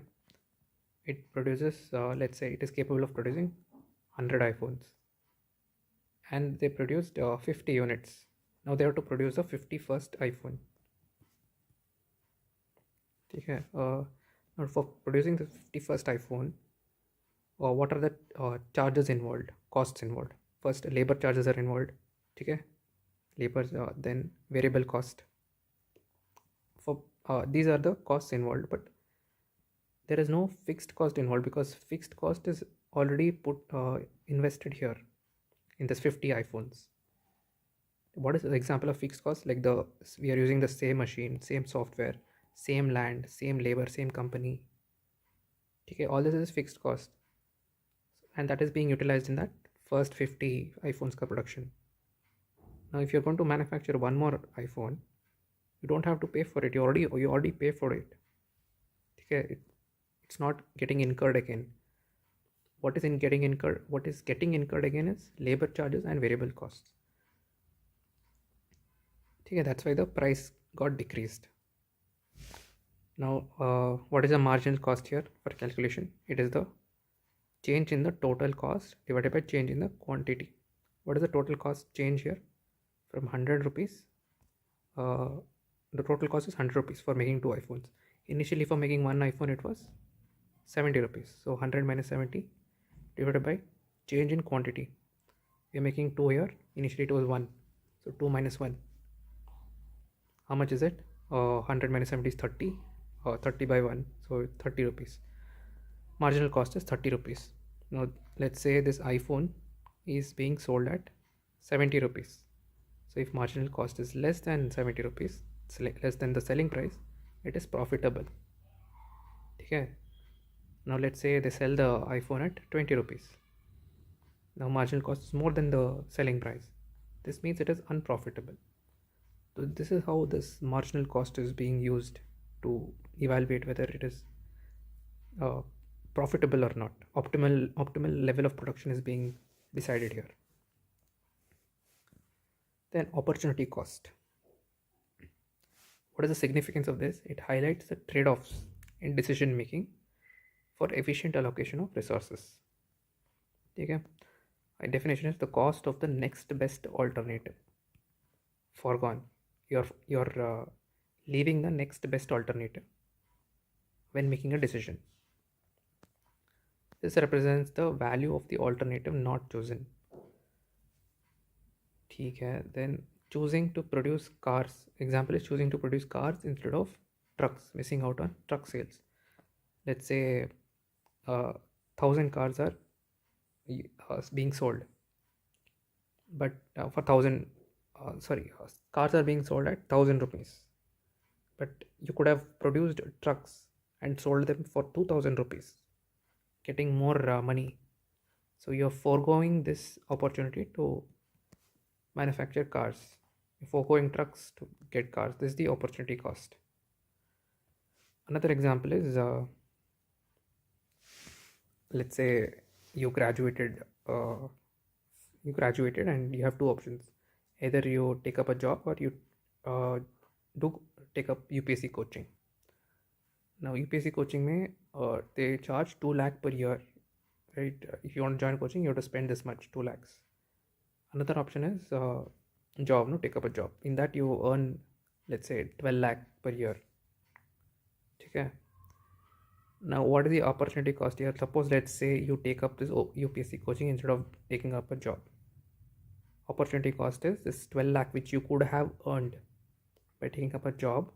it produces, let's say it is capable of producing 100 iPhones, and they produced 50 units. Now they have to produce the 51st iPhone. Okay, now for producing the 51st iPhone, what are the charges involved, costs involved? First, labor charges are involved. Okay, labor, then variable cost. For these are the costs involved, but there is no fixed cost involved because fixed cost is already invested here in this 50 iPhones. What is the example of fixed cost? Like we are using the same machine, same software, same land, same labor, same company. Okay, all this is fixed cost, and that is being utilized in that first 50 iPhones ka production. Now if you're going to manufacture one more iPhone, you don't have to pay for it. You already pay for it. Okay, it's not getting incurred again. What is getting incurred again is labor charges and variable costs. Okay, that's why the price got decreased. Now what is the marginal cost here for calculation? It is the change in the total cost divided by change in the quantity. What is the total cost change here? From 100 rupees, the total cost is 100 rupees for making two iPhones. Initially for making one iPhone it was 70 rupees. So 100 minus 70 divided by change in quantity. We are making two here. Initially it was 1. So 2 minus 1. How much is it? 100 minus 70 is 30. 30 by 1. So 30 rupees. Marginal cost is 30 rupees. Now let's say this iPhone is being sold at 70 rupees. So if marginal cost is less than 70 rupees, less than the selling price, it is profitable. Okay. Now let's say they sell the iPhone at 20 rupees. Now marginal cost is more than the selling price. This means it is unprofitable. So this is how this marginal cost is being used to evaluate whether it is profitable or not. Optimal level of production is being decided here. Then opportunity cost. What is the significance of this? It highlights the trade-offs in decision making for efficient allocation of resources. Okay, my definition is the cost of the next best alternative, foregone. You're leaving the next best alternative when making a decision. This represents the value of the alternative not chosen. ठीक है. Then choosing to produce cars. Example is choosing to produce cars instead of trucks, missing out on truck sales. Let's say 1,000 cars are being sold, but for thousand, cars are being sold at 1,000 rupees, but you could have produced trucks and sold them for 2,000 rupees, getting more money. So you're foregoing this opportunity to manufacture cars. You're foregoing trucks to get cars. This is the opportunity cost. Another example is let's say you graduated uh, and you have two options. Either you take up a job or you uh, do take up UPSC coaching. Now UPSC coaching may they charge 2 lakh per year, right? If you want to join coaching, you have to spend this much, 2 lakhs. Another option is job, no, take up a job. In that you earn, let's say 12 lakh per year. Okay. Now what is the opportunity cost here? Suppose let's say you take up this UPSC coaching instead of taking up a job. Opportunity cost is this 12 lakh which you could have earned by taking up a job,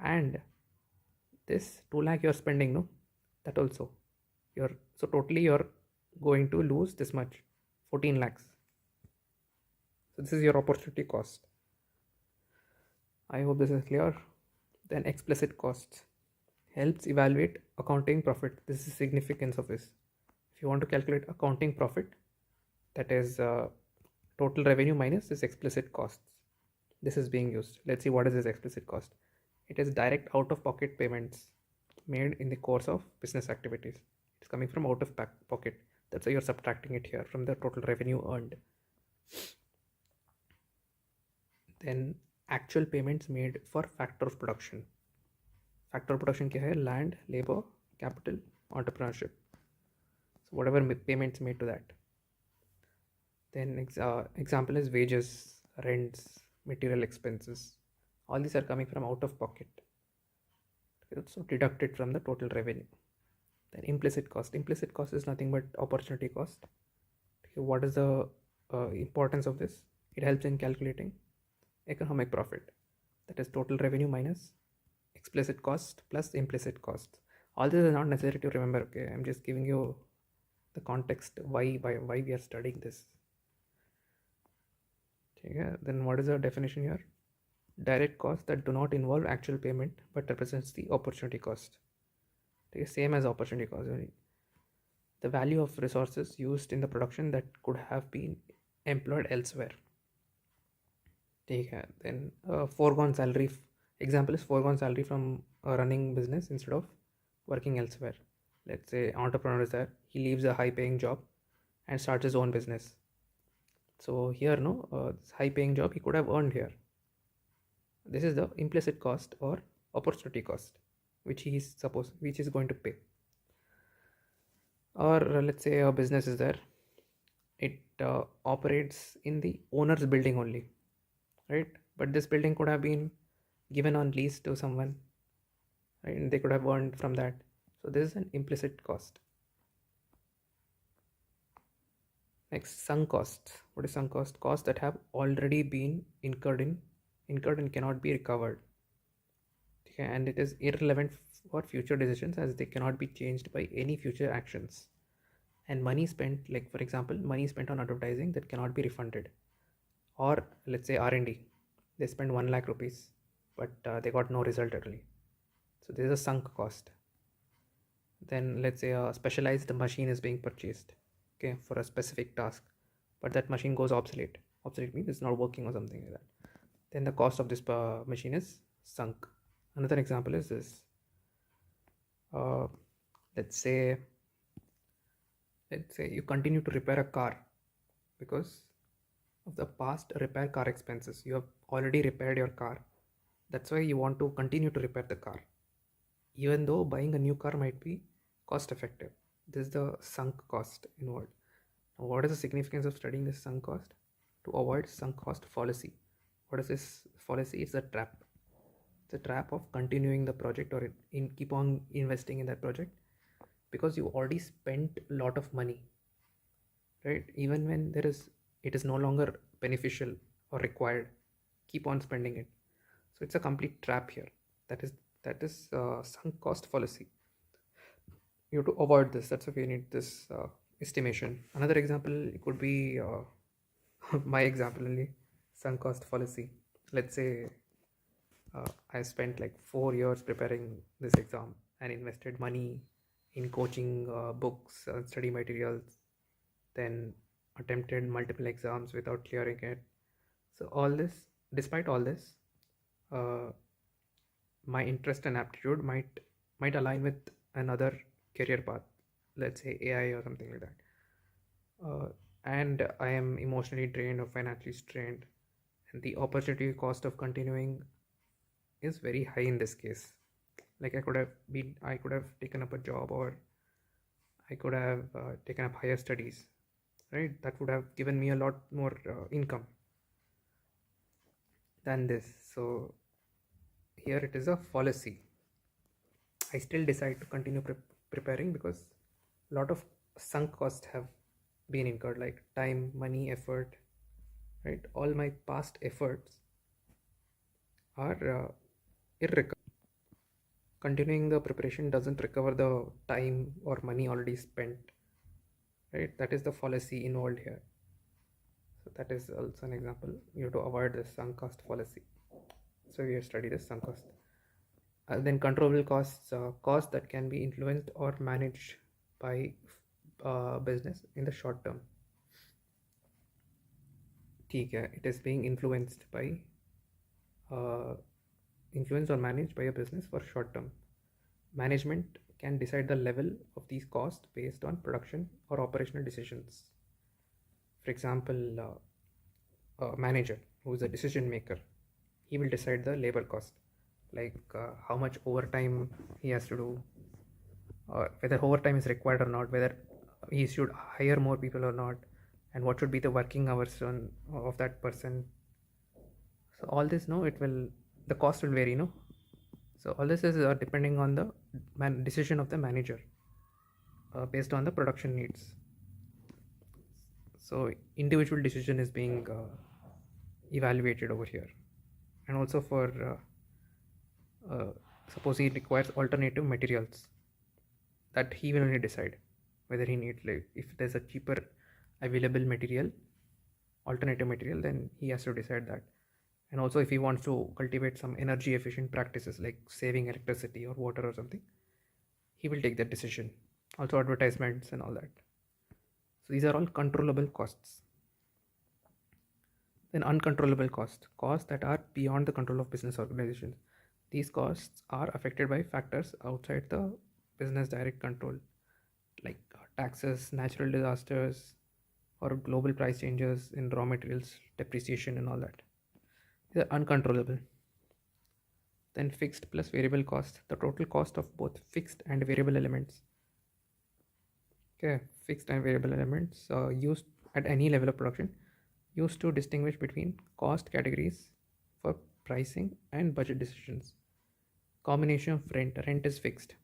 and this 2 lakh you're spending, no, that also so totally you're going to lose this much, 14 lakhs. So this is your opportunity cost. I hope this is clear. Then explicit costs helps evaluate accounting profit. This is the significance of this. If you want to calculate accounting profit, that is total revenue minus this explicit costs. This is being used. Let's see what is this explicit cost. It is direct out of pocket payments made in the course of business activities. It's coming from out of pocket. That's why you're subtracting it here from the total revenue earned. Then actual payments made for factor of production. Factor of production क्या है? Land, labor, capital, entrepreneurship. So whatever payments made to that. Then example is wages, rents, material expenses. All these are coming from out of pocket. So deducted from the total revenue. Then implicit cost. Implicit cost is nothing but opportunity cost. What is the importance of this? It helps in calculating economic profit. That is total revenue minus explicit cost plus implicit cost. All this is not necessary to remember. Okay, I'm just giving you the context why we are studying this. Okay, then what is the definition here? Direct costs that do not involve actual payment but represents the opportunity cost. Okay, same as opportunity cost. The value of resources used in the production that could have been employed elsewhere. Okay, then foregone salary. Example is foregone salary from a running business instead of working elsewhere. Let's say entrepreneur is there, he leaves a high paying job and starts his own business. So here, this high paying job he could have earned here. This is the implicit cost or opportunity cost which which is going to pay. Or let's say a business is there, it operates in the owner's building only, right? But this building could have been given on lease to someone, right? And they could have earned from that. So this is an implicit cost. Next, sunk costs. What is sunk cost? Costs that have already been incurred and cannot be recovered. Okay, and it is irrelevant for future decisions as they cannot be changed by any future actions. And money spent, like for example, money spent on advertising that cannot be refunded. Or let's say R&D, they spend 1 lakh rupees, but they got no result early. So this is a sunk cost. Then let's say a specialized machine is being purchased, okay, for a specific task, but that machine goes obsolete. Obsolete means it's not working or something like that. Then the cost of this machine is sunk. Another example is this. Let's say you continue to repair a car because of the past repair car expenses. You have already repaired your car. That's why you want to continue to repair the car, even though buying a new car might be cost effective. This is the sunk cost involved. Now, what is the significance of studying this sunk cost? To avoid sunk cost fallacy. what is this fallacy? It's a trap. It's a trap of continuing the project or in keep on investing in that project because you already spent a lot of money, right? Even when it is no longer beneficial or required, keep on spending it. So it's a complete trap here. That is sunk cost fallacy. You have to avoid this. That's why you need this estimation. Another example it could be my example only, sunk cost fallacy. Let's say I spent like 4 years preparing this exam and invested money in coaching, books, study materials, then attempted multiple exams without clearing it. So all this, despite all this, uh, my interest and aptitude might align with another career path, let's say AI or something like that. And I am emotionally drained or financially strained, and the opportunity cost of continuing is very high in this case. Like I could have taken up a job, or I could have taken up higher studies, right? That would have given me a lot more income than this. So here it is a fallacy. I still decide to continue preparing because a lot of sunk costs have been incurred, like time, money, effort, right? All my past efforts are irrecoverable. Continuing the preparation doesn't recover the time or money already spent, right? That is the fallacy involved here. So that is also an example. You have to avoid this sunk cost fallacy. So we have studied this sunk cost. Then controllable costs, costs that can be influenced or managed by business in the short term. ठीक है, it is being influenced or managed by a business for short term. Management can decide the level of these costs based on production or operational decisions. For example, a manager who is a decision maker, he will decide the labor cost, like how much overtime he has to do, or whether overtime is required or not, whether he should hire more people or not, and what should be the working hours of that person. So all this, the cost will vary, so all this is depending on the decision of the manager based on the production needs. So individual decision is being evaluated over here. And also for suppose he requires alternative materials, that he will only decide whether he needs, like if there's a cheaper available material, alternative material, then he has to decide that. And also if he wants to cultivate some energy efficient practices like saving electricity or water or something, he will take that decision. Also advertisements and all that. So these are all controllable costs. Then uncontrollable costs that are beyond the control of business organizations. These costs are affected by factors outside the business direct control, like taxes, natural disasters, or global price changes in raw materials, depreciation, and all that. These are uncontrollable. Then fixed plus variable cost, the total cost of both fixed and variable elements. Okay, fixed and variable elements used at any level of production, used to distinguish between cost categories for pricing and budget decisions. Combination of rent is fixed,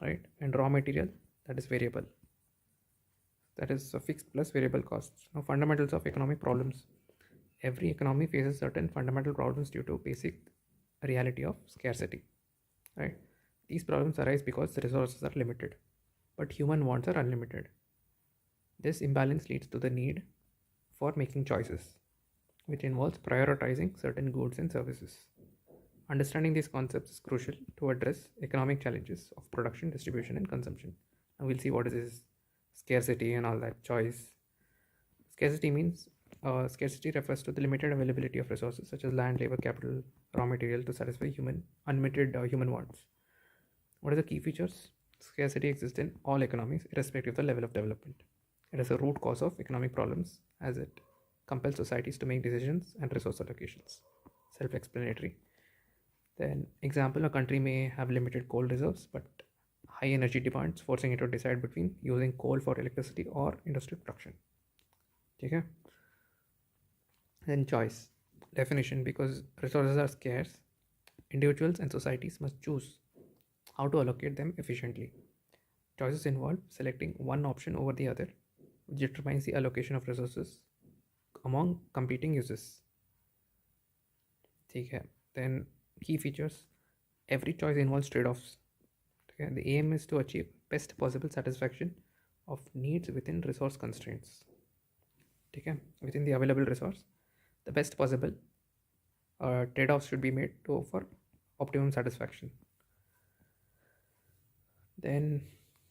right, and raw material, that is variable. That is a fixed plus variable costs. Now, fundamentals of economic problems. Every economy faces certain fundamental problems due to basic reality of scarcity, right? These problems arise because the resources are limited, but human wants are unlimited. This imbalance leads to the need for making choices, which involves prioritizing certain goods and services. Understanding these concepts is crucial to address economic challenges of production, distribution, and consumption. Now we'll see what is this scarcity and all that choice. Scarcity means scarcity refers to the limited availability of resources such as land, labor, capital, raw material to satisfy unlimited human wants. What are the key features? Scarcity exists in all economies, irrespective of the level of development. It is a root cause of economic problems as it compels societies to make decisions and resource allocations. Self-explanatory. Then, example, a country may have limited coal reserves but high energy demands, forcing it to decide between using coal for electricity or industrial production. Okay? Then choice. Definition: because resources are scarce, individuals and societies must choose how to allocate them efficiently. Choices involve selecting one option over the other, which determines the allocation of resources among competing uses. ठीक है. Then key features: every choice involves trade-offs. Okay. The aim is to achieve best possible satisfaction of needs within resource constraints. Okay. Within the available resource, the best possible trade-offs should be made to offer optimum satisfaction. Then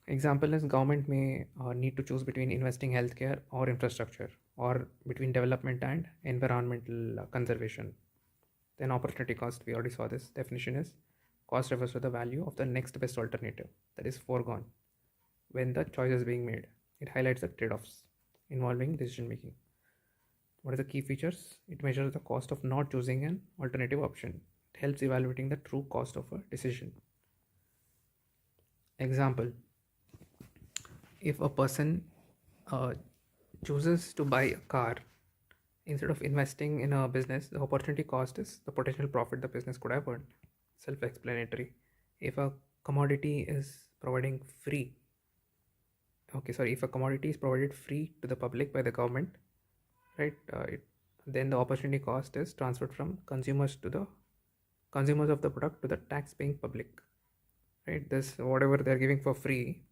example is government may need to choose between investing healthcare or infrastructure, or between development and environmental conservation. Then opportunity cost, we already saw this. Definition is cost refers to the value of the next best alternative that is foregone when the choice is being made. It highlights the trade-offs involving decision making. What are the key features? It measures the cost of not choosing an alternative option. It helps evaluating the true cost of a decision. Example: if a person uh, chooses to buy a car instead of investing in a business, the opportunity cost is the potential profit the business could have earned. Self explanatory. If a commodity is providing free, if a commodity is provided free to the public by the government, right, then the opportunity cost is transferred from consumers of the product to the tax paying public, right? This, whatever they're giving for free,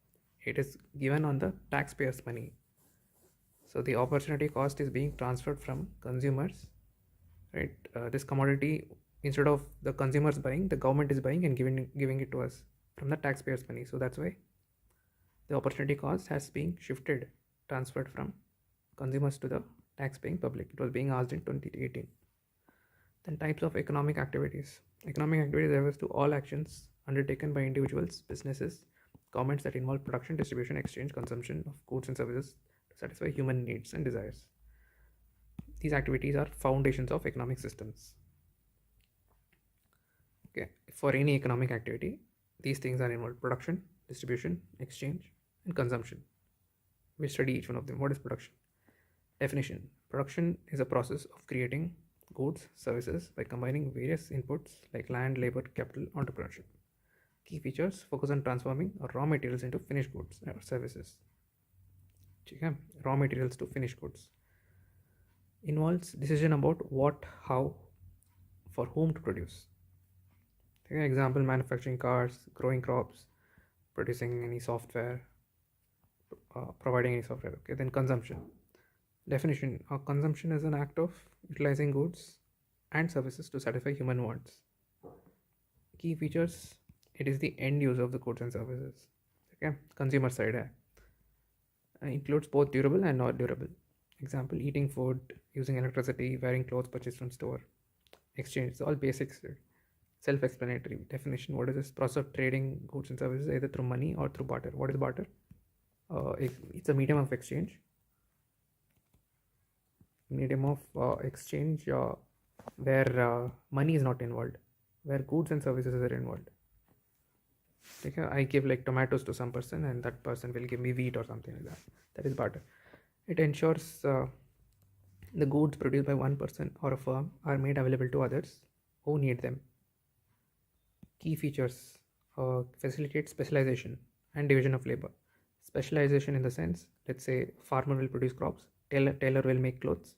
it is given on the taxpayers money. So the opportunity cost is being transferred from consumers, right? This commodity, instead of the consumers buying, the government is buying and giving it to us from the taxpayers money. So that's why the opportunity cost has been transferred from consumers to the tax-paying public. It was being asked in 2018. Then types of economic activities. Economic activities refers to all actions undertaken by individuals, businesses, governments that involve production, distribution, exchange, consumption of goods and services to satisfy human needs and desires. These activities are foundations of economic systems. Okay, for any economic activity, these things are involved: production, distribution, exchange, and consumption. We'll study each one of them. What is production? Definition: production is a process of creating goods, services by combining various inputs like land, labor, capital, entrepreneurship. Key features: focus on transforming raw materials into finished goods or services. Okay. Raw materials to finished goods. Involves decision about what, how, for whom to produce. Okay. Example: manufacturing cars, growing crops, producing any software, providing any software. Okay. Then consumption. Definition: consumption is an act of utilizing goods and services to satisfy human wants. Key features: it is the end use of the goods and services. Okay. Consumer side includes both durable and not durable. Example: eating food, using electricity, wearing clothes purchased from store. Exchange, it's all basics. Self-explanatory. Definition: what is this? Process of trading goods and services either through money or through barter. What is barter? It's a medium of exchange. Where money is not involved, where goods and services are involved. Okay, I give like tomatoes to some person and that person will give me wheat or something like that. That is barter. It ensures the goods produced by one person or a firm are made available to others who need them. Key features: facilitate specialization and division of labor. Specialization in the sense, let's say farmer will produce crops, tailor will make clothes,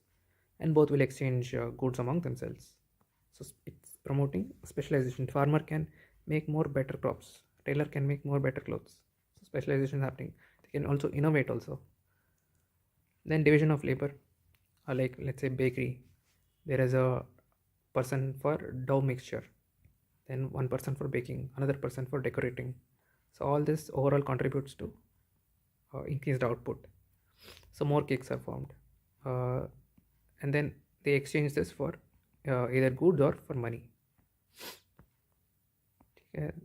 and both will exchange goods among themselves. So it's promoting specialization. Farmer can make more better crops, tailor can make more better clothes. So specialization is happening. They can also innovate also. Then division of labor, like let's say bakery, there is a person for dough mixture, then one person for baking, another person for decorating. So all this overall contributes to increased output. So more cakes are formed, and then they exchange this for either goods or for money.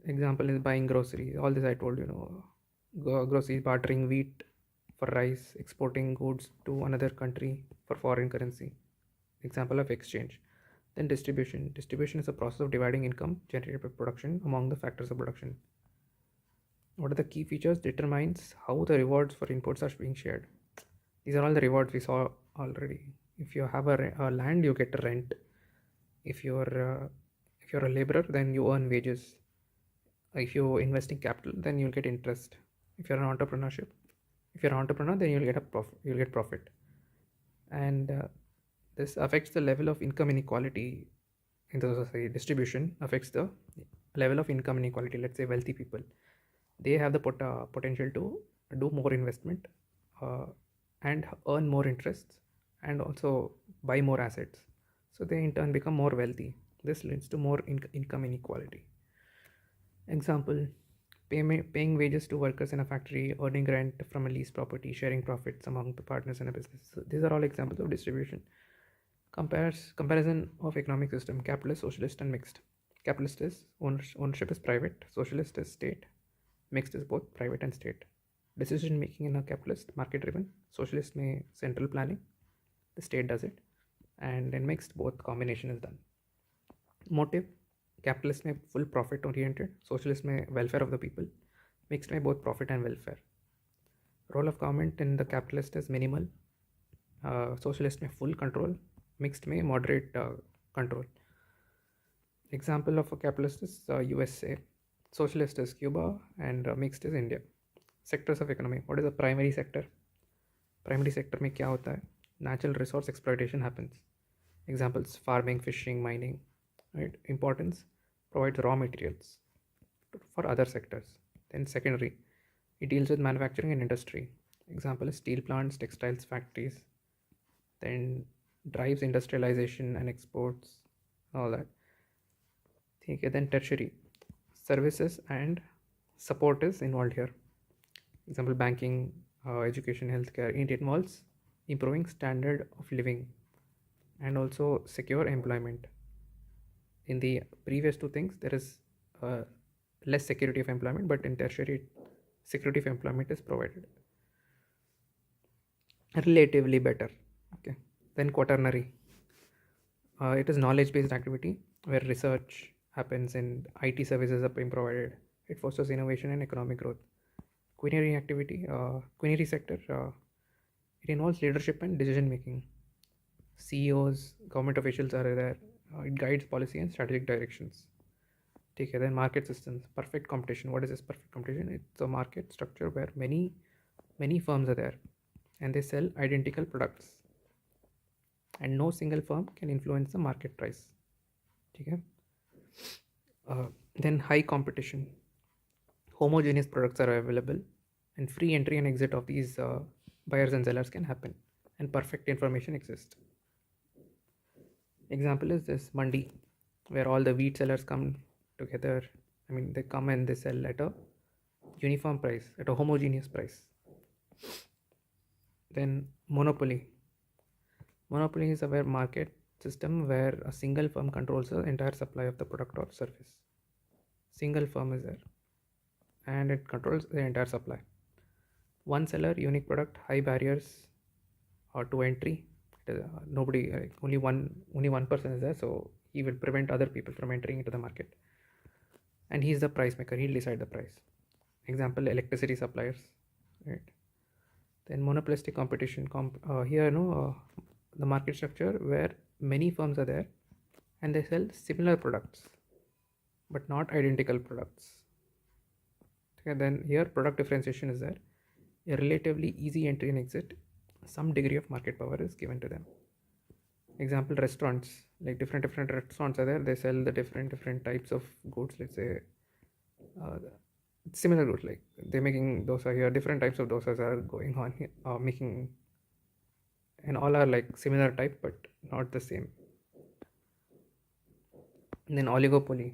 Example is buying groceries. All this I told groceries, bartering wheat for rice, exporting goods to another country for foreign currency. Example of exchange. Then distribution. Distribution is a process of dividing income generated by production among the factors of production. What are the key features? Determines how the rewards for inputs are being shared. These are all the rewards we saw already. If you have a land, you get a rent. If you're a laborer, then you earn wages. If you invest in capital, then you'll get interest. If you're an entrepreneurship, if you're an entrepreneur, then you'll get a profit. You'll get profit, and this affects the level of income inequality in the society. Distribution affects the level of income inequality. Let's say wealthy people, they have the potential to do more investment uh, and earn more interests and also buy more assets. So they in turn become more wealthy. This leads to more income inequality. Example, paying wages to workers in a factory, earning rent from a leased property, sharing profits among the partners in a business. So these are all examples of distribution. Comparison of economic system: capitalist, socialist, and mixed. Capitalist is ownership is private, socialist is state, mixed is both private and state. Decision making in a capitalist, market driven, socialist may central planning, the state does it, and in mixed, both combination is done. Motive: capitalist may full profit oriented, socialist may welfare of the people, mixed may both profit and welfare. Role of government in the capitalist is minimal, socialist may full control, mixed may moderate control. Example of a capitalist is USA, socialist is Cuba, and mixed is India. Sectors of economy: what is the primary sector? Primary sector में क्या होता है? Natural resource exploitation happens. Examples: farming, fishing, mining. Right? Importance: provides raw materials for other sectors. Then secondary, it deals with manufacturing and industry. Example is steel plants, textiles factories. Then drives industrialization and exports, all that. Okay, then tertiary, services and support is involved here. Example: banking, education, healthcare. It involves improving standard of living and also secure employment. In the previous two things, there is less security of employment, but in tertiary, security of employment is provided relatively better. Okay, then quaternary, it is knowledge based activity where research happens and IT services are being provided. It fosters innovation and economic growth. Quinary activity, quinary sector, it involves leadership and decision making. CEOs, government officials are there. It guides policy and strategic directions. Okay, then market systems, perfect competition. What is this perfect competition? It's a market structure where many firms are there and they sell identical products and no single firm can influence the market price. Okay. Then high competition, homogeneous products are available and free entry and exit of these buyers and sellers can happen and perfect information exists. Example is this mandi, where all the wheat sellers come together. I mean, they come and they sell at a uniform price, at a homogeneous price. Then monopoly. Monopoly is a market system where a single firm controls the entire supply of the product or service. Single firm is there and it controls the entire supply. One seller, unique product, high barriers or to entry. Nobody, only one person is there, so he will prevent other people from entering into the market. And he is the price maker; he'll decide the price. Example: electricity suppliers, right? Then monopolistic competition. Here, the market structure where many firms are there, and they sell similar products, but not identical products. Okay, then here product differentiation is there. A relatively easy entry and exit. Some degree of market power is given to them. Example: restaurants, like different restaurants are there, they sell the different types of goods. Let's say similar goods, like they're making dosa here, different types of dosas are going on here, making, and all are like similar type but not the same. And then oligopoly,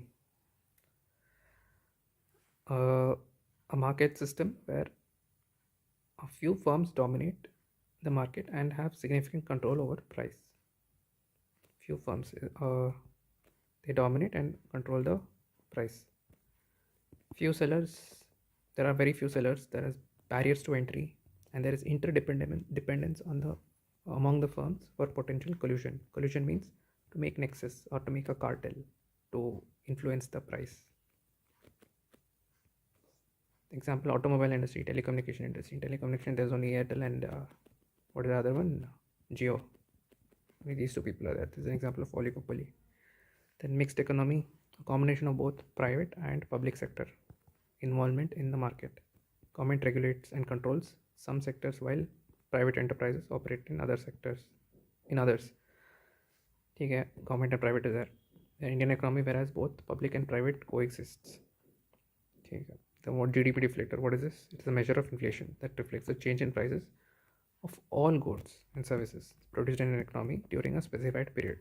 a market system where a few firms dominate the market and have significant control over price. Few firms, they dominate and control the price. Few sellers, there are very few sellers, there is barriers to entry, and there is interdependence on the among the firms for potential collusion. Collusion means to make nexus or to make a cartel to influence the price. Example: automobile industry, telecommunication industry. In telecommunication, there's only Airtel and what is the other one? Jio. These two people are there. This is an example of oligopoly. Then mixed economy, a combination of both private and public sector involvement in the market. Government regulates and controls some sectors while private enterprises operate in other sectors. In others, ठीक है, government and private is there. The Indian economy, whereas both public and private coexists. ठीक है. The what GDP deflator, what is this? It is a measure of inflation that reflects the change in prices of all goods and services produced in an economy during a specified period.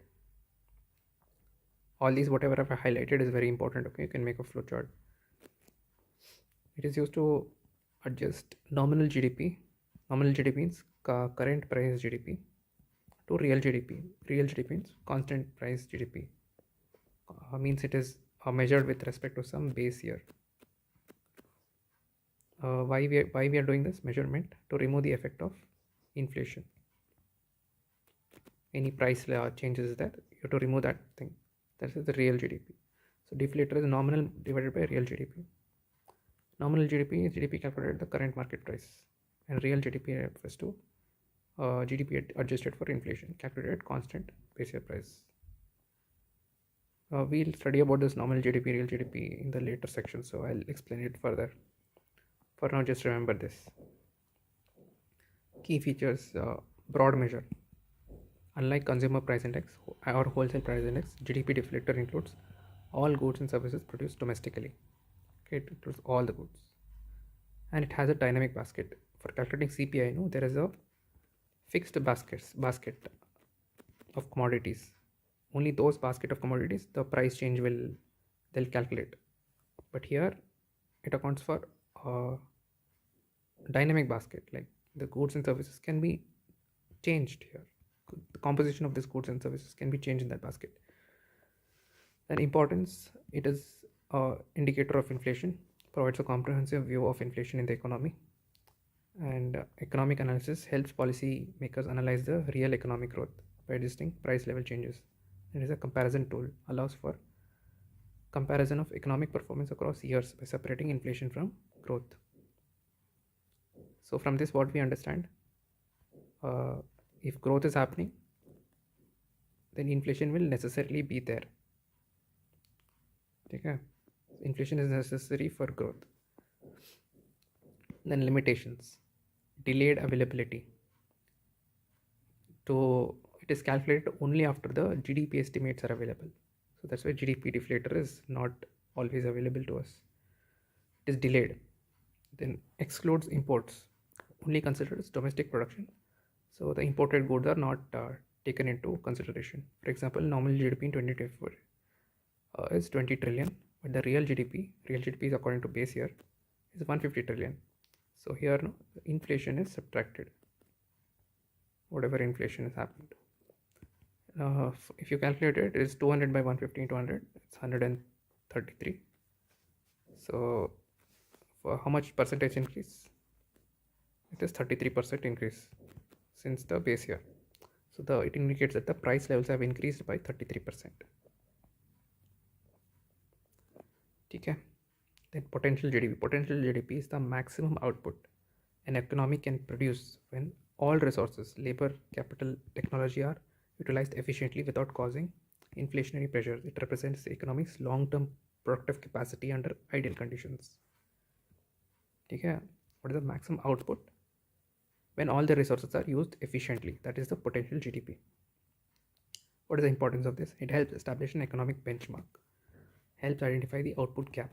All these, whatever I've highlighted, is very important. Okay, you can make a flowchart. It is used to adjust nominal GDP. Nominal GDP means current price GDP to real GDP. Real GDP means constant price GDP. Means it is measured with respect to some base year. Why we are doing this measurement? To remove the effect of inflation. Any price changes that you have to remove that thing. That is the real GDP. So deflator is nominal divided by real GDP. Nominal GDP is GDP calculated at the current market price, and real GDP refers to GDP adjusted for inflation, calculated at constant base year price. We'll study about this nominal GDP, real GDP in the later section, so I'll explain it further. For now, just remember this. Key features, broad measure. Unlike consumer price index or wholesale price index, GDP deflator includes all goods and services produced domestically. Okay, it includes all the goods. And it has a dynamic basket. For calculating CPI, there is a fixed basket of commodities. Only those basket of commodities, the price change they'll calculate. But here, it accounts for dynamic basket, like the goods and services can be changed here. The composition of these goods and services can be changed in that basket. Then importance, it is an indicator of inflation, provides a comprehensive view of inflation in the economy. And economic analysis helps policy makers analyze the real economic growth by adjusting price level changes. It is a comparison tool, allows for comparison of economic performance across years by separating inflation from growth. So from this, what we understand, if growth is happening, then inflation will necessarily be there. Okay, inflation is necessary for growth. Then limitations, delayed availability. It is calculated only after the GDP estimates are available. So that's why GDP deflator is not always available to us. It is delayed. Then excludes imports, only considers domestic production. So the imported goods are not taken into consideration. For example, nominal GDP in 2024 is 20 trillion, but the real GDP is according to base year is 150 trillion. So here inflation is subtracted, whatever inflation has happened. If you calculate it, it is 200 by 150 into 100, it's 133. So for how much percentage increase? It is 33% increase since the base year. So it indicates that the price levels have increased by 33%. Okay. Then potential GDP. Potential GDP is the maximum output an economy can produce when all resources, labor, capital, technology are utilized efficiently without causing inflationary pressures. It represents the economy's long-term productive capacity under ideal conditions. Okay. What is the maximum output? When all the resources are used efficiently, that is the potential GDP. What is the importance of this? It helps establish an economic benchmark, helps identify the output gap,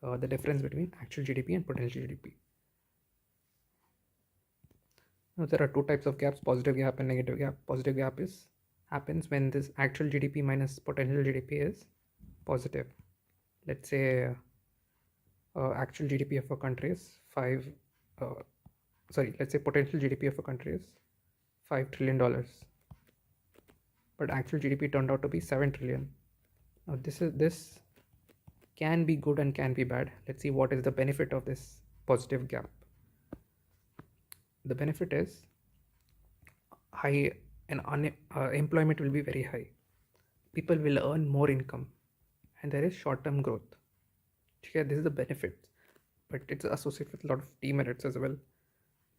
the difference between actual GDP and potential GDP. Now, there are two types of gaps, positive gap and negative gap. Positive gap happens when this actual GDP minus potential GDP is positive. Let's say actual GDP of a country is let's say potential GDP of a country is $5 trillion, but actual GDP turned out to be 7 trillion. Now this can be good and can be bad. Let's see what is the benefit of this positive gap. The benefit is high, and employment will be very high. People will earn more income, and there is short-term growth. Okay, this is the benefit, but it's associated with a lot of demerits as well.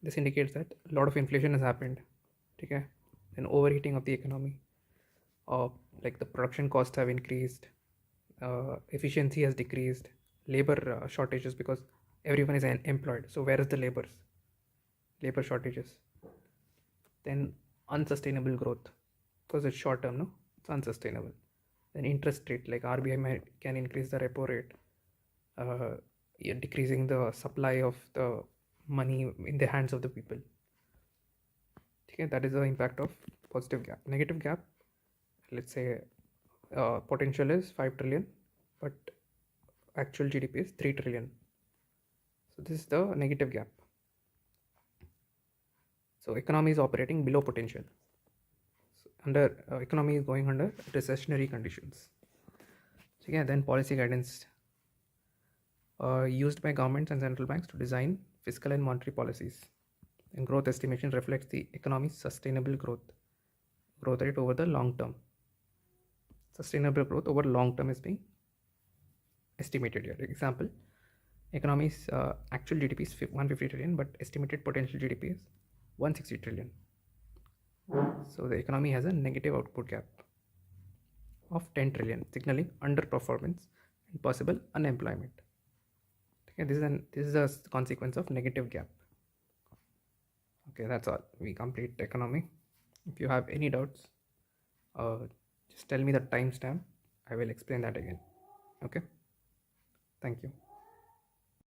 This indicates that a lot of inflation has happened. Okay, an overheating of the economy. like the production costs have increased, efficiency has decreased, labor shortages because everyone is employed. So where is the labor shortages? Then unsustainable growth because it's short term, no, it's unsustainable. Then interest rate, like RBI can increase the repo rate, yeah, decreasing the supply of the money in the hands of the people. Okay, that is the impact of positive gap. Negative gap, let's say potential is 5 trillion, but actual GDP is 3 trillion. So this is the negative gap. So economy is operating below potential. So economy is going under recessionary conditions. So yeah, then policy guidance used by governments and central banks to design fiscal and monetary policies. And growth estimation reflects the economy's sustainable growth rate over the long term. Sustainable growth over long term is being estimated here. Example, economy's actual GDP is 150 trillion, but estimated potential GDP is 160 trillion. So the economy has a negative output gap of 10 trillion, signaling underperformance and possible unemployment. Okay, this is a consequence of negative gap. Okay, that's all. We complete economy. If you have any doubts, just tell me the timestamp. I will explain that again. Okay. Thank you.